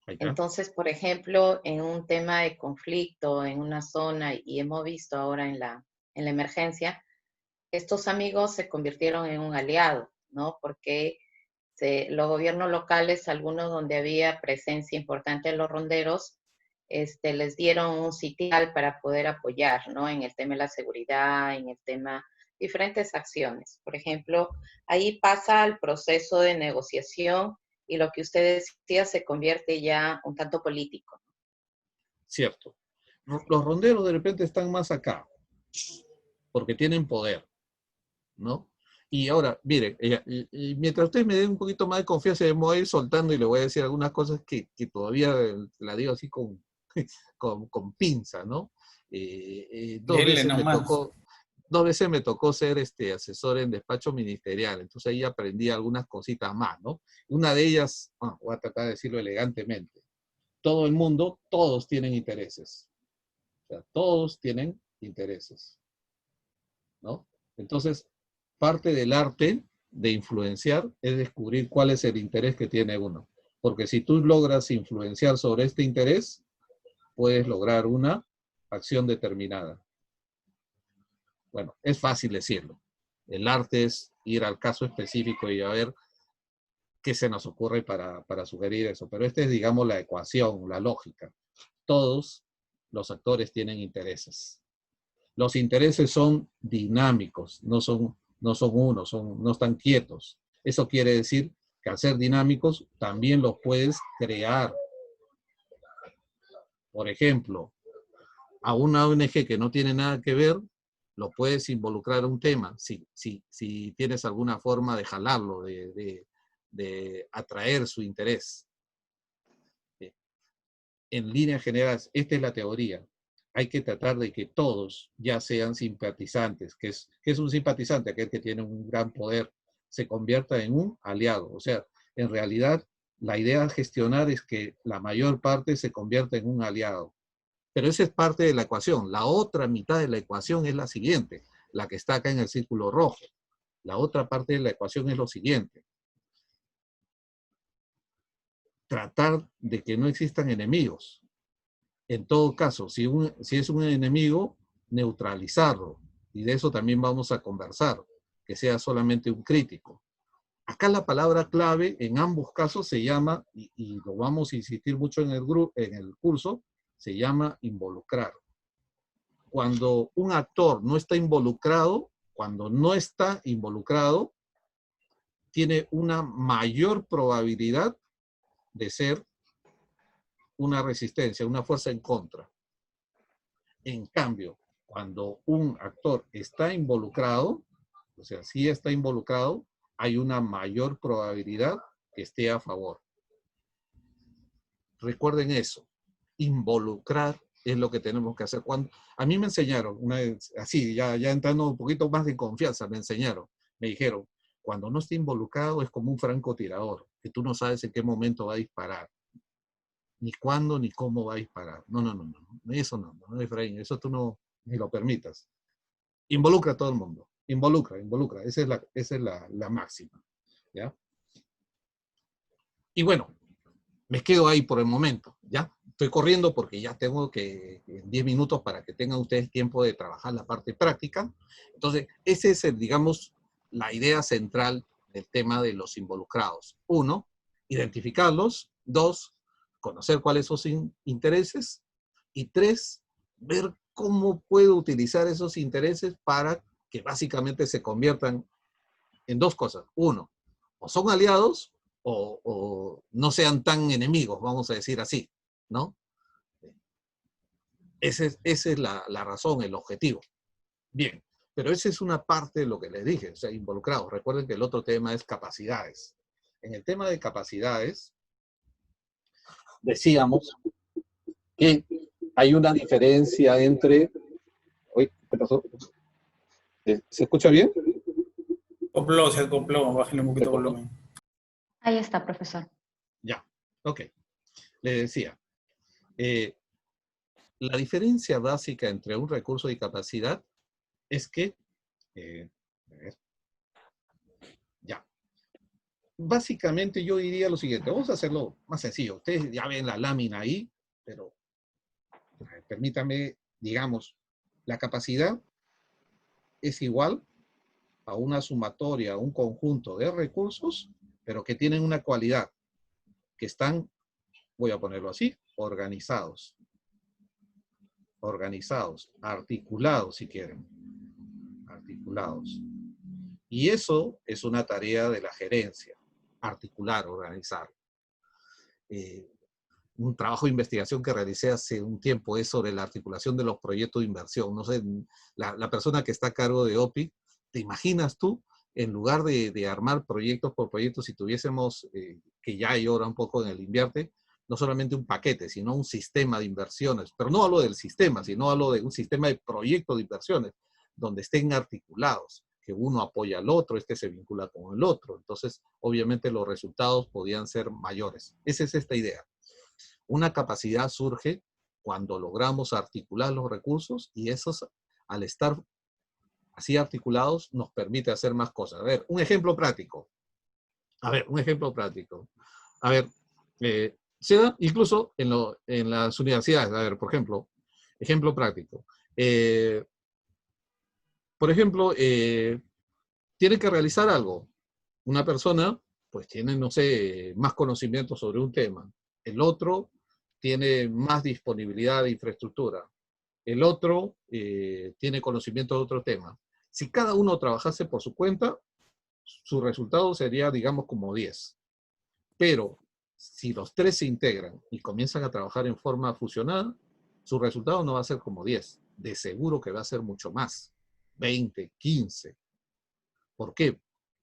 Entonces, por ejemplo, en un tema de conflicto en una zona, y hemos visto ahora en la emergencia, estos amigos se convirtieron en un aliado, ¿no? Porque los gobiernos locales, algunos donde había presencia importante de los ronderos, les dieron un sitial para poder apoyar, ¿no? En el tema de la seguridad, en el tema, diferentes acciones. Por ejemplo, ahí pasa el proceso de negociación y lo que usted decía se convierte ya un tanto político. Cierto. Los ronderos de repente están más acá, porque tienen poder, ¿no? Y ahora, mire, y mientras ustedes me den un poquito más de confianza, me voy a ir soltando y le voy a decir algunas cosas que todavía la digo así con pinza, ¿no? Dos veces me tocó ser asesor en despacho ministerial, entonces ahí aprendí algunas cositas más, ¿no? Una de ellas, voy a tratar de decirlo elegantemente, todo el mundo, todos tienen intereses. O sea, todos tienen intereses, ¿no? Entonces, parte del arte de influenciar es descubrir cuál es el interés que tiene uno. Porque si tú logras influenciar sobre este interés, puedes lograr una acción determinada. Bueno, es fácil decirlo. El arte es ir al caso específico y a ver qué se nos ocurre para sugerir eso. Pero esta es, digamos, la ecuación, la lógica. Todos los actores tienen intereses. Los intereses son dinámicos, no son uno, no están quietos. Eso quiere decir que al ser dinámicos también los puedes crear. Por ejemplo, a una ONG que no tiene nada que ver, lo puedes involucrar en un tema, si tienes alguna forma de jalarlo, de atraer su interés. En líneas generales, esta es la teoría. Hay que tratar de que todos ya sean simpatizantes. ¿Qué es un simpatizante? Aquel que tiene un gran poder, se convierta en un aliado. O sea, en realidad, la idea de gestionar es que la mayor parte se convierta en un aliado. Pero esa es parte de la ecuación. La otra mitad de la ecuación es la siguiente, la que está acá en el círculo rojo. La otra parte de la ecuación es lo siguiente. Tratar de que no existan enemigos. En todo caso, si es un enemigo, neutralizarlo. Y de eso también vamos a conversar, que sea solamente un crítico. Acá la palabra clave en ambos casos se llama, y lo vamos a insistir mucho en el curso, se llama involucrar. Cuando un actor no está involucrado, tiene una mayor probabilidad de ser una resistencia, una fuerza en contra. En cambio, cuando un actor está involucrado, o sea, si está involucrado, hay una mayor probabilidad que esté a favor. Recuerden eso. Involucrar es lo que tenemos que hacer. A mí me enseñaron, así, ya entrando un poquito más de confianza, me dijeron, cuando no esté involucrado es como un francotirador, que tú no sabes en qué momento va a disparar. Ni cuándo, ni cómo va a disparar. No, eso no, Efraín, eso tú no ni lo permitas. Involucra a todo el mundo. Involucra. Esa es la máxima. ¿Ya? Y bueno, me quedo ahí por el momento, ¿ya? Estoy corriendo porque ya tengo que 10 minutos para que tengan ustedes tiempo de trabajar la parte práctica. Entonces, esa es, digamos, la idea central del tema de los involucrados. 1, identificarlos. 2, conocer cuáles son sus intereses. Y 3, ver cómo puedo utilizar esos intereses para que básicamente se conviertan en 2 cosas. 1, o son aliados o no sean tan enemigos, vamos a decir así, ¿no? Esa es la razón, el objetivo. Bien, pero esa es una parte de lo que les dije, o sea, involucrados. Recuerden que el otro tema es capacidades. En el tema de capacidades, decíamos que hay una diferencia entre... Uy, ¿qué pasó? ¿Se escucha bien? Se acopló, bájale un poquito el volumen. Ahí está, profesor. Ya, ok. Le decía, la diferencia básica entre un recurso y capacidad es que, a ver, ya. Básicamente yo diría lo siguiente, vamos a hacerlo más sencillo. Ustedes ya ven la lámina ahí, pero permítame, digamos, la capacidad es igual a una sumatoria, un conjunto de recursos, pero que tienen una cualidad, que están, voy a ponerlo así, organizados. Organizados, articulados si quieren. Articulados. Y eso es una tarea de la gerencia, articular, organizar. Un trabajo de investigación que realicé hace un tiempo es sobre la articulación de los proyectos de inversión. No sé, la persona que está a cargo de OPI, ¿te imaginas tú, en lugar de armar proyectos por proyectos, si tuviésemos, que ya hay ahora un poco en el Invierte, no solamente un paquete, sino un sistema de inversiones? Pero no hablo del sistema, sino hablo de un sistema de proyectos de inversiones, donde estén articulados, que uno apoya al otro, este se vincula con el otro. Entonces, obviamente los resultados podían ser mayores. Esa es esta idea. Una capacidad surge cuando logramos articular los recursos y esos, al estar así articulados, nos permite hacer más cosas. A ver, un ejemplo práctico. Se da incluso en las universidades. A ver, por ejemplo, ejemplo práctico. Por ejemplo, tiene que realizar algo. Una persona, pues tiene, no sé, más conocimiento sobre un tema. El otro tiene más disponibilidad de infraestructura. El otro tiene conocimiento de otro tema. Si cada uno trabajase por su cuenta, su resultado sería, digamos, como 10. Pero si los tres se integran y comienzan a trabajar en forma fusionada, su resultado no va a ser como 10. De seguro que va a ser mucho más. 20, 15. ¿Por qué?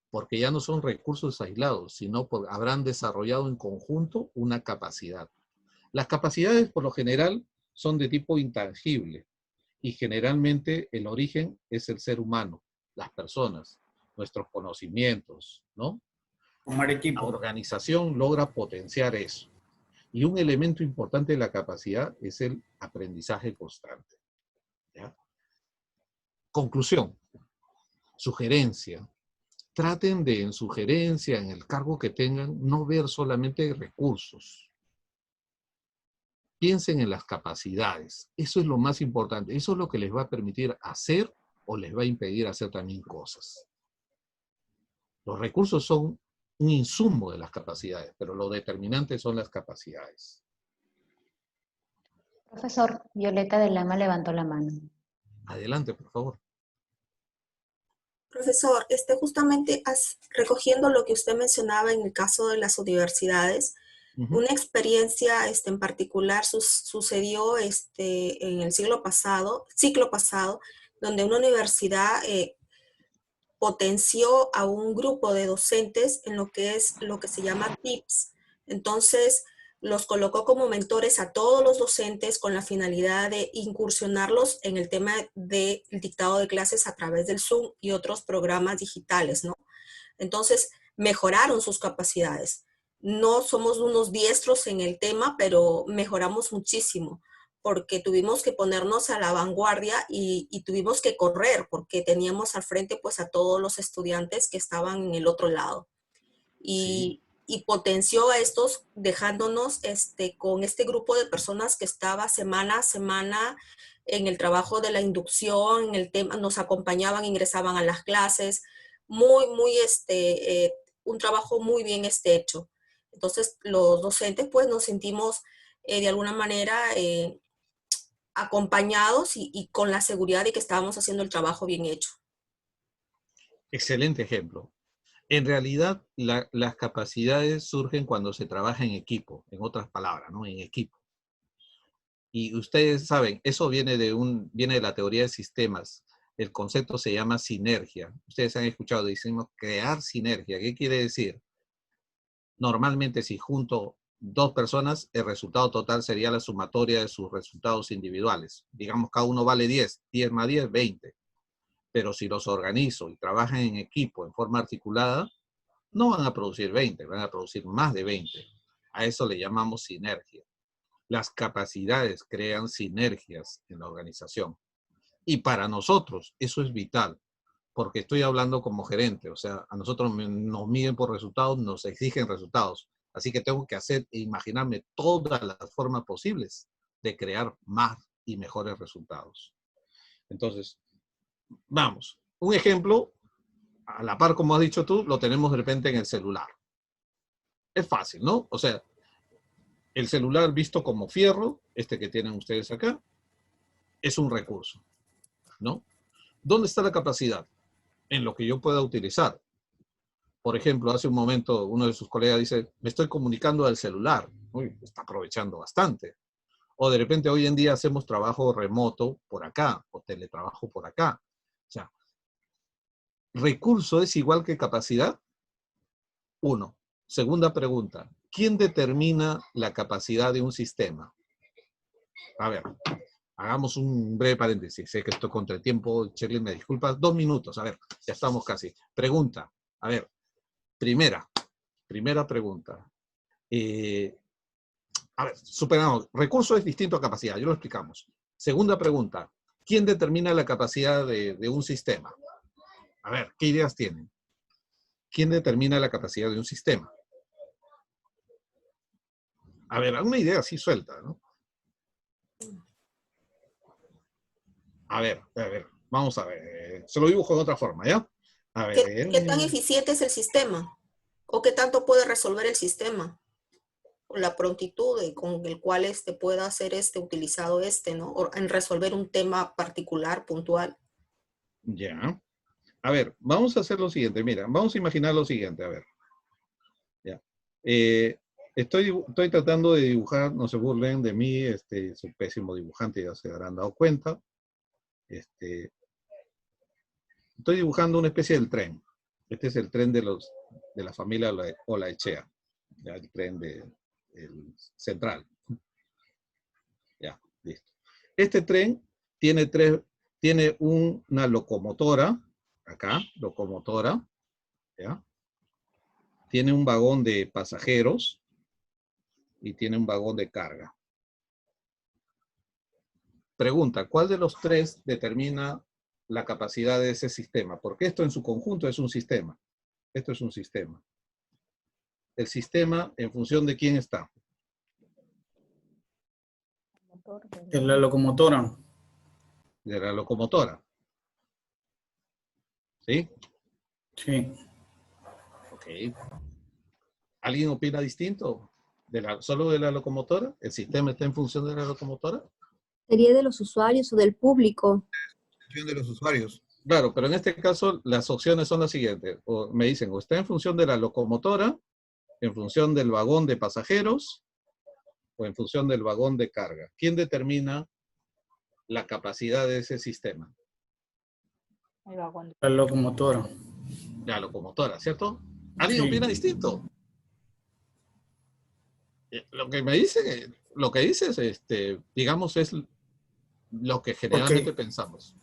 Porque ya no son recursos aislados, sino habrán desarrollado en conjunto una capacidad. Las capacidades, por lo general, son de tipo intangible y generalmente el origen es el ser humano, las personas, nuestros conocimientos, ¿no? Formar equipo. La organización logra potenciar eso. Y un elemento importante de la capacidad es el aprendizaje constante. ¿Ya? Conclusión. Sugerencia. Traten de, en sugerencia, en el cargo que tengan, no ver solamente recursos. Piensen en las capacidades. Eso es lo más importante. Eso es lo que les va a permitir hacer o les va a impedir hacer también cosas. Los recursos son un insumo de las capacidades, pero lo determinante son las capacidades. Profesor, Violeta de Lama levantó la mano. Adelante, por favor. Profesor, justamente recogiendo lo que usted mencionaba en el caso de las universidades, una experiencia en particular sucedió en el ciclo pasado, donde una universidad potenció a un grupo de docentes en lo que se llama TIPS. Entonces, los colocó como mentores a todos los docentes con la finalidad de incursionarlos en el tema del dictado de clases a través del Zoom y otros programas digitales, ¿no? Entonces, mejoraron sus capacidades. No somos unos diestros en el tema, pero mejoramos muchísimo, porque tuvimos que ponernos a la vanguardia y tuvimos que correr, porque teníamos al frente pues a todos los estudiantes que estaban en el otro lado. Y potenció a estos dejándonos con este grupo de personas que estaba semana a semana en el trabajo de la inducción, en el tema, nos acompañaban, ingresaban a las clases, un trabajo muy bien hecho. Entonces los docentes pues nos sentimos de alguna manera acompañados y con la seguridad de que estábamos haciendo el trabajo bien hecho. Excelente ejemplo. En realidad, las capacidades surgen cuando se trabaja en equipo, en otras palabras, ¿no? En equipo. Y ustedes saben, eso viene de la teoría de sistemas. El concepto se llama sinergia. Ustedes han escuchado, decimos crear sinergia. ¿Qué quiere decir? Normalmente, si junto dos personas, el resultado total sería la sumatoria de sus resultados individuales. Digamos, cada uno vale 10. 10 más 10, 20. Pero si los organizo y trabajan en equipo, en forma articulada, no van a producir 20, van a producir más de 20. A eso le llamamos sinergia. Las capacidades crean sinergias en la organización. Y para nosotros eso es vital, porque estoy hablando como gerente, o sea, a nosotros nos miden por resultados, nos exigen resultados. Así que tengo que hacer e imaginarme todas las formas posibles de crear más y mejores resultados. Entonces, vamos, un ejemplo, a la par, como has dicho tú, lo tenemos de repente en el celular. Es fácil, ¿no? O sea, el celular visto como fierro, este que tienen ustedes acá, es un recurso, ¿no? ¿Dónde está la capacidad? En lo que yo pueda utilizar. Por ejemplo, hace un momento uno de sus colegas dice, me estoy comunicando al celular. Uy, está aprovechando bastante. O de repente hoy en día hacemos trabajo remoto por acá, o teletrabajo por acá. O sea, ¿recurso es igual que capacidad? Uno. Segunda pregunta, ¿quién determina la capacidad de un sistema? A ver, hagamos un breve paréntesis. Sé que estoy contra el tiempo, Shirley, me disculpas. 2 minutos, a ver, ya estamos casi. Pregunta, a ver, primera pregunta. A ver, superamos. Recurso es distinto a capacidad, ya lo explicamos. Segunda pregunta, ¿quién determina la capacidad de un sistema? A ver, ¿qué ideas tienen? ¿Quién determina la capacidad de un sistema? A ver, una idea así suelta, ¿no? A ver, vamos a ver. Se lo dibujo de otra forma, ¿ya? A ver. ¿Qué tan eficiente es el sistema? ¿O qué tanto puede resolver el sistema? Con la prontitud con el cual pueda ser utilizado ¿no? O en resolver un tema particular, puntual. Ya. A ver, vamos a hacer lo siguiente. Mira, vamos a imaginar lo siguiente. A ver. Ya. Estoy tratando de dibujar, no se burlen de mí, soy pésimo dibujante, ya se habrán dado cuenta. Estoy dibujando una especie del tren. Este es el tren de la familia Olaechea. Ya, el tren el central. Ya, listo. Este tren tiene una locomotora, acá, locomotora, ¿ya? Tiene un vagón de pasajeros y tiene un vagón de carga. Pregunta, ¿cuál de los tres determina la capacidad de ese sistema? Porque esto en su conjunto es un sistema. Esto es un sistema. El sistema, ¿en función de quién está? De la locomotora. De la locomotora. ¿Sí? Sí. Ok. ¿Alguien opina distinto? ¿Solo de la locomotora? ¿El sistema está en función de la locomotora? Sería de los usuarios o del público. En función de los usuarios. Claro, pero en este caso las opciones son las siguientes. O me dicen, o está en función de la locomotora, en función del vagón de pasajeros, o en función del vagón de carga. ¿Quién determina la capacidad de ese sistema? La locomotora. La locomotora, ¿cierto? ¿Alguien opina distinto? Lo que dices, digamos, es lo que generalmente pensamos.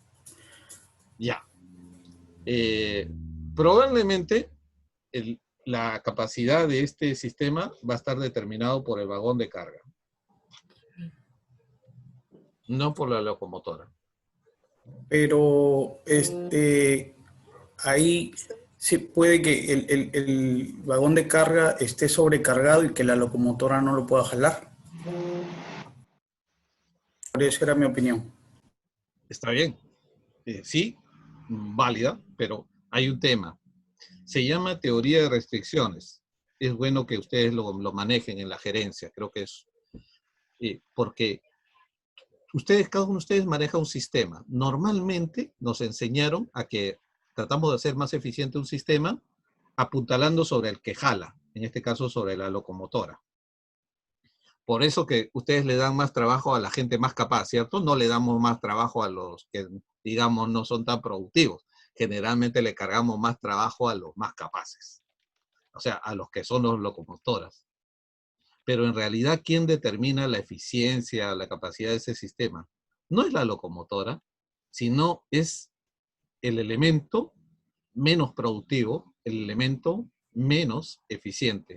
Ya. Probablemente la capacidad de este sistema va a estar determinado por el vagón de carga. No por la locomotora. Pero ahí sí puede que el vagón de carga esté sobrecargado y que la locomotora no lo pueda jalar. Por eso era mi opinión. Está bien. Sí, válida, pero hay un tema. Se llama teoría de restricciones. Es bueno que ustedes lo manejen en la gerencia. Creo que es porque cada uno de ustedes maneja un sistema. Normalmente nos enseñaron a que tratamos de hacer más eficiente un sistema apuntalando sobre el que jala, en este caso sobre la locomotora. Por eso que ustedes le dan más trabajo a la gente más capaz, ¿cierto? No le damos más trabajo a los que, digamos, no son tan productivos. Generalmente le cargamos más trabajo a los más capaces. O sea, a los que son los locomotoras. Pero en realidad, ¿quién determina la eficiencia, la capacidad de ese sistema? No es la locomotora, sino es el elemento menos productivo, el elemento menos eficiente.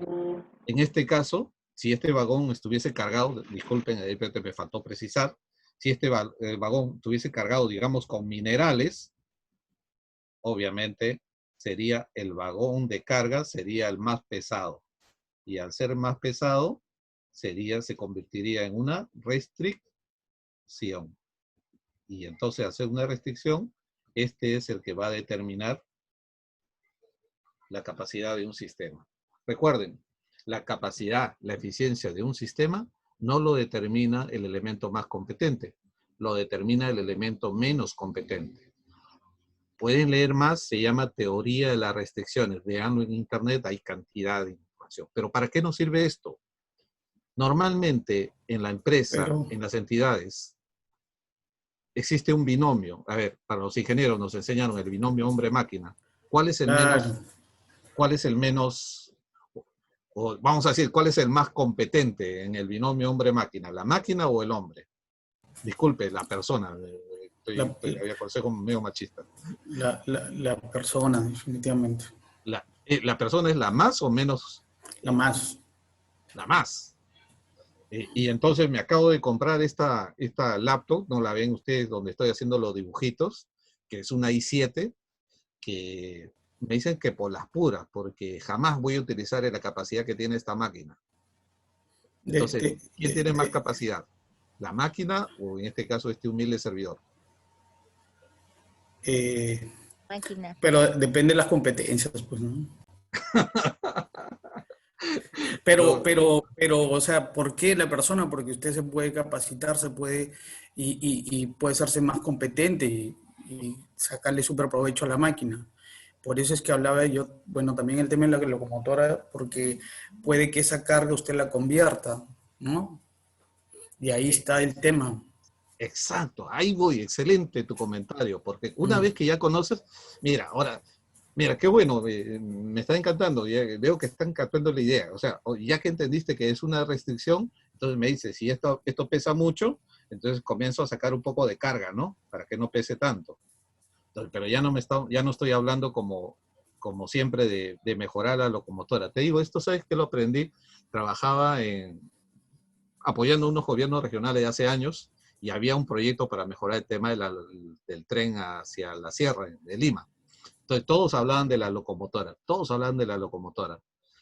En este caso, si este vagón estuviese cargado, disculpen, ahí me faltó precisar, si este vagón estuviese cargado, digamos, con minerales, obviamente sería el vagón de carga, sería el más pesado. Y al ser más pesado, se convertiría en una restricción. Y entonces, al ser una restricción, este es el que va a determinar la capacidad de un sistema. Recuerden, la capacidad, la eficiencia de un sistema no lo determina el elemento más competente, lo determina el elemento menos competente. Pueden leer más, se llama teoría de las restricciones. Veanlo en internet, hay cantidad de información. Pero ¿para qué nos sirve esto? Normalmente en la empresa, en las entidades, existe un binomio. A ver, para los ingenieros nos enseñaron el binomio hombre-máquina. ¿Cuál es el menos? ¿Cuál es el menos? O vamos a decir, ¿cuál es el más competente en el binomio hombre-máquina? ¿La máquina o el hombre? Disculpe, la persona. Había consejo como medio machista. La persona, definitivamente. ¿La persona es la más o menos? La más. La más. Y entonces me acabo de comprar esta laptop, no la ven ustedes donde estoy haciendo los dibujitos, que es una i7, que me dicen que por las puras, porque jamás voy a utilizar la capacidad que tiene esta máquina. Entonces, ¿quién tiene más capacidad? ¿La máquina o en este caso este humilde servidor? Máquina. Pero depende de las competencias, pues, ¿no? Pero, o sea, ¿por qué la persona? Porque usted se puede capacitar, se puede, y puede hacerse más competente y sacarle súper provecho a la máquina. Por eso es que hablaba yo, bueno, también el tema de la locomotora, porque puede que esa carga usted la convierta, ¿no? Y ahí está el tema. Exacto, ahí voy, excelente tu comentario, porque una vez que ya conoces, mira, ahora, mira, qué bueno, me está encantando, veo que están captando la idea, o sea, ya que entendiste que es una restricción, entonces me dices, si esto pesa mucho, entonces comienzo a sacar un poco de carga, ¿no? Para que no pese tanto. Entonces, pero ya no estoy hablando como siempre de mejorar la locomotora. Te digo, esto, ¿sabes qué lo aprendí? Trabajaba apoyando unos gobiernos regionales de hace años, y había un proyecto para mejorar el tema del tren hacia la sierra de Lima. Entonces todos hablaban de la locomotora,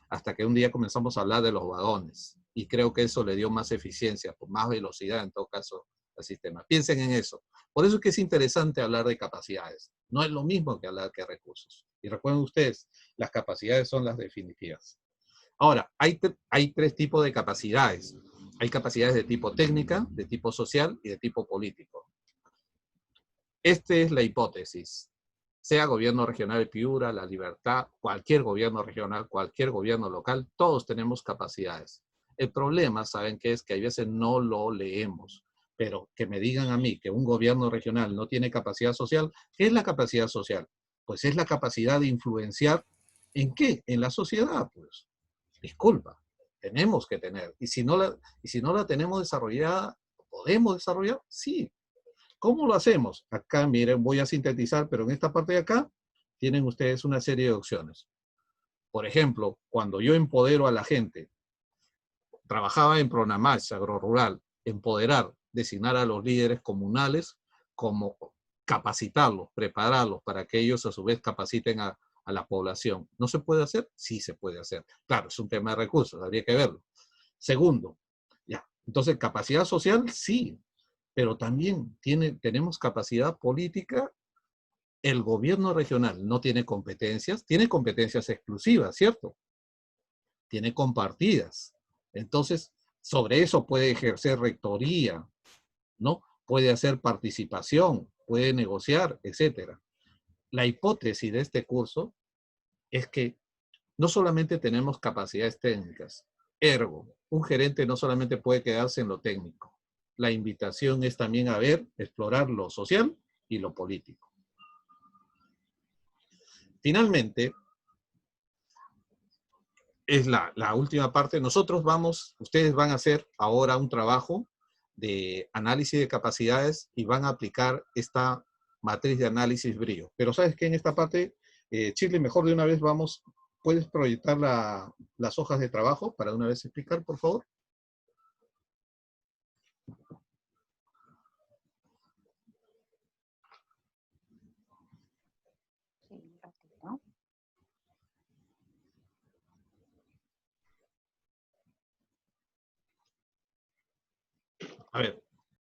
hasta que un día comenzamos a hablar de los vagones, y creo que eso le dio más eficiencia, más velocidad en todo caso al sistema. Piensen en eso. Por eso es que es interesante hablar de capacidades. No es lo mismo que hablar de recursos. Y recuerden ustedes, las capacidades son las definitivas. Ahora, hay tres tipos de capacidades. Hay capacidades de tipo técnica, de tipo social y de tipo político. Esta es la hipótesis. Sea gobierno regional de Piura, La Libertad, cualquier gobierno regional, cualquier gobierno local, todos tenemos capacidades. El problema, ¿saben qué es? Que a veces no lo leemos. Pero que me digan a mí que un gobierno regional no tiene capacidad social, ¿qué es la capacidad social? Pues es la capacidad de influenciar, ¿en qué? En la sociedad, pues. Disculpa. Tenemos que tener. Y si no la tenemos desarrollada, ¿podemos desarrollar? Sí. ¿Cómo lo hacemos? Acá, miren, voy a sintetizar, pero en esta parte de acá tienen ustedes una serie de opciones. Por ejemplo, cuando yo empodero a la gente, trabajaba en Pronamach, agrorural, empoderar, designar a los líderes comunales, como capacitarlos, prepararlos para que ellos a su vez capaciten a la población. ¿No se puede hacer? Sí se puede hacer. Claro, es un tema de recursos, habría que verlo. Segundo, entonces capacidad social, sí, pero también tenemos capacidad política. El gobierno regional no tiene competencias exclusivas, ¿cierto? Tiene compartidas. Entonces, sobre eso puede ejercer rectoría, ¿no? Puede hacer participación, puede negociar, etc. La hipótesis de este curso es que no solamente tenemos capacidades técnicas, Ergo, un gerente no solamente puede quedarse en lo técnico. La invitación es también a ver, explorar lo social y lo político. Finalmente, es la última parte. Ustedes van a hacer ahora un trabajo de análisis de capacidades y van a aplicar esta matriz de análisis brillo. Pero ¿sabes qué? En esta parte, Shirley, mejor de una vez ¿puedes proyectar las hojas de trabajo para de una vez explicar, por favor? A ver,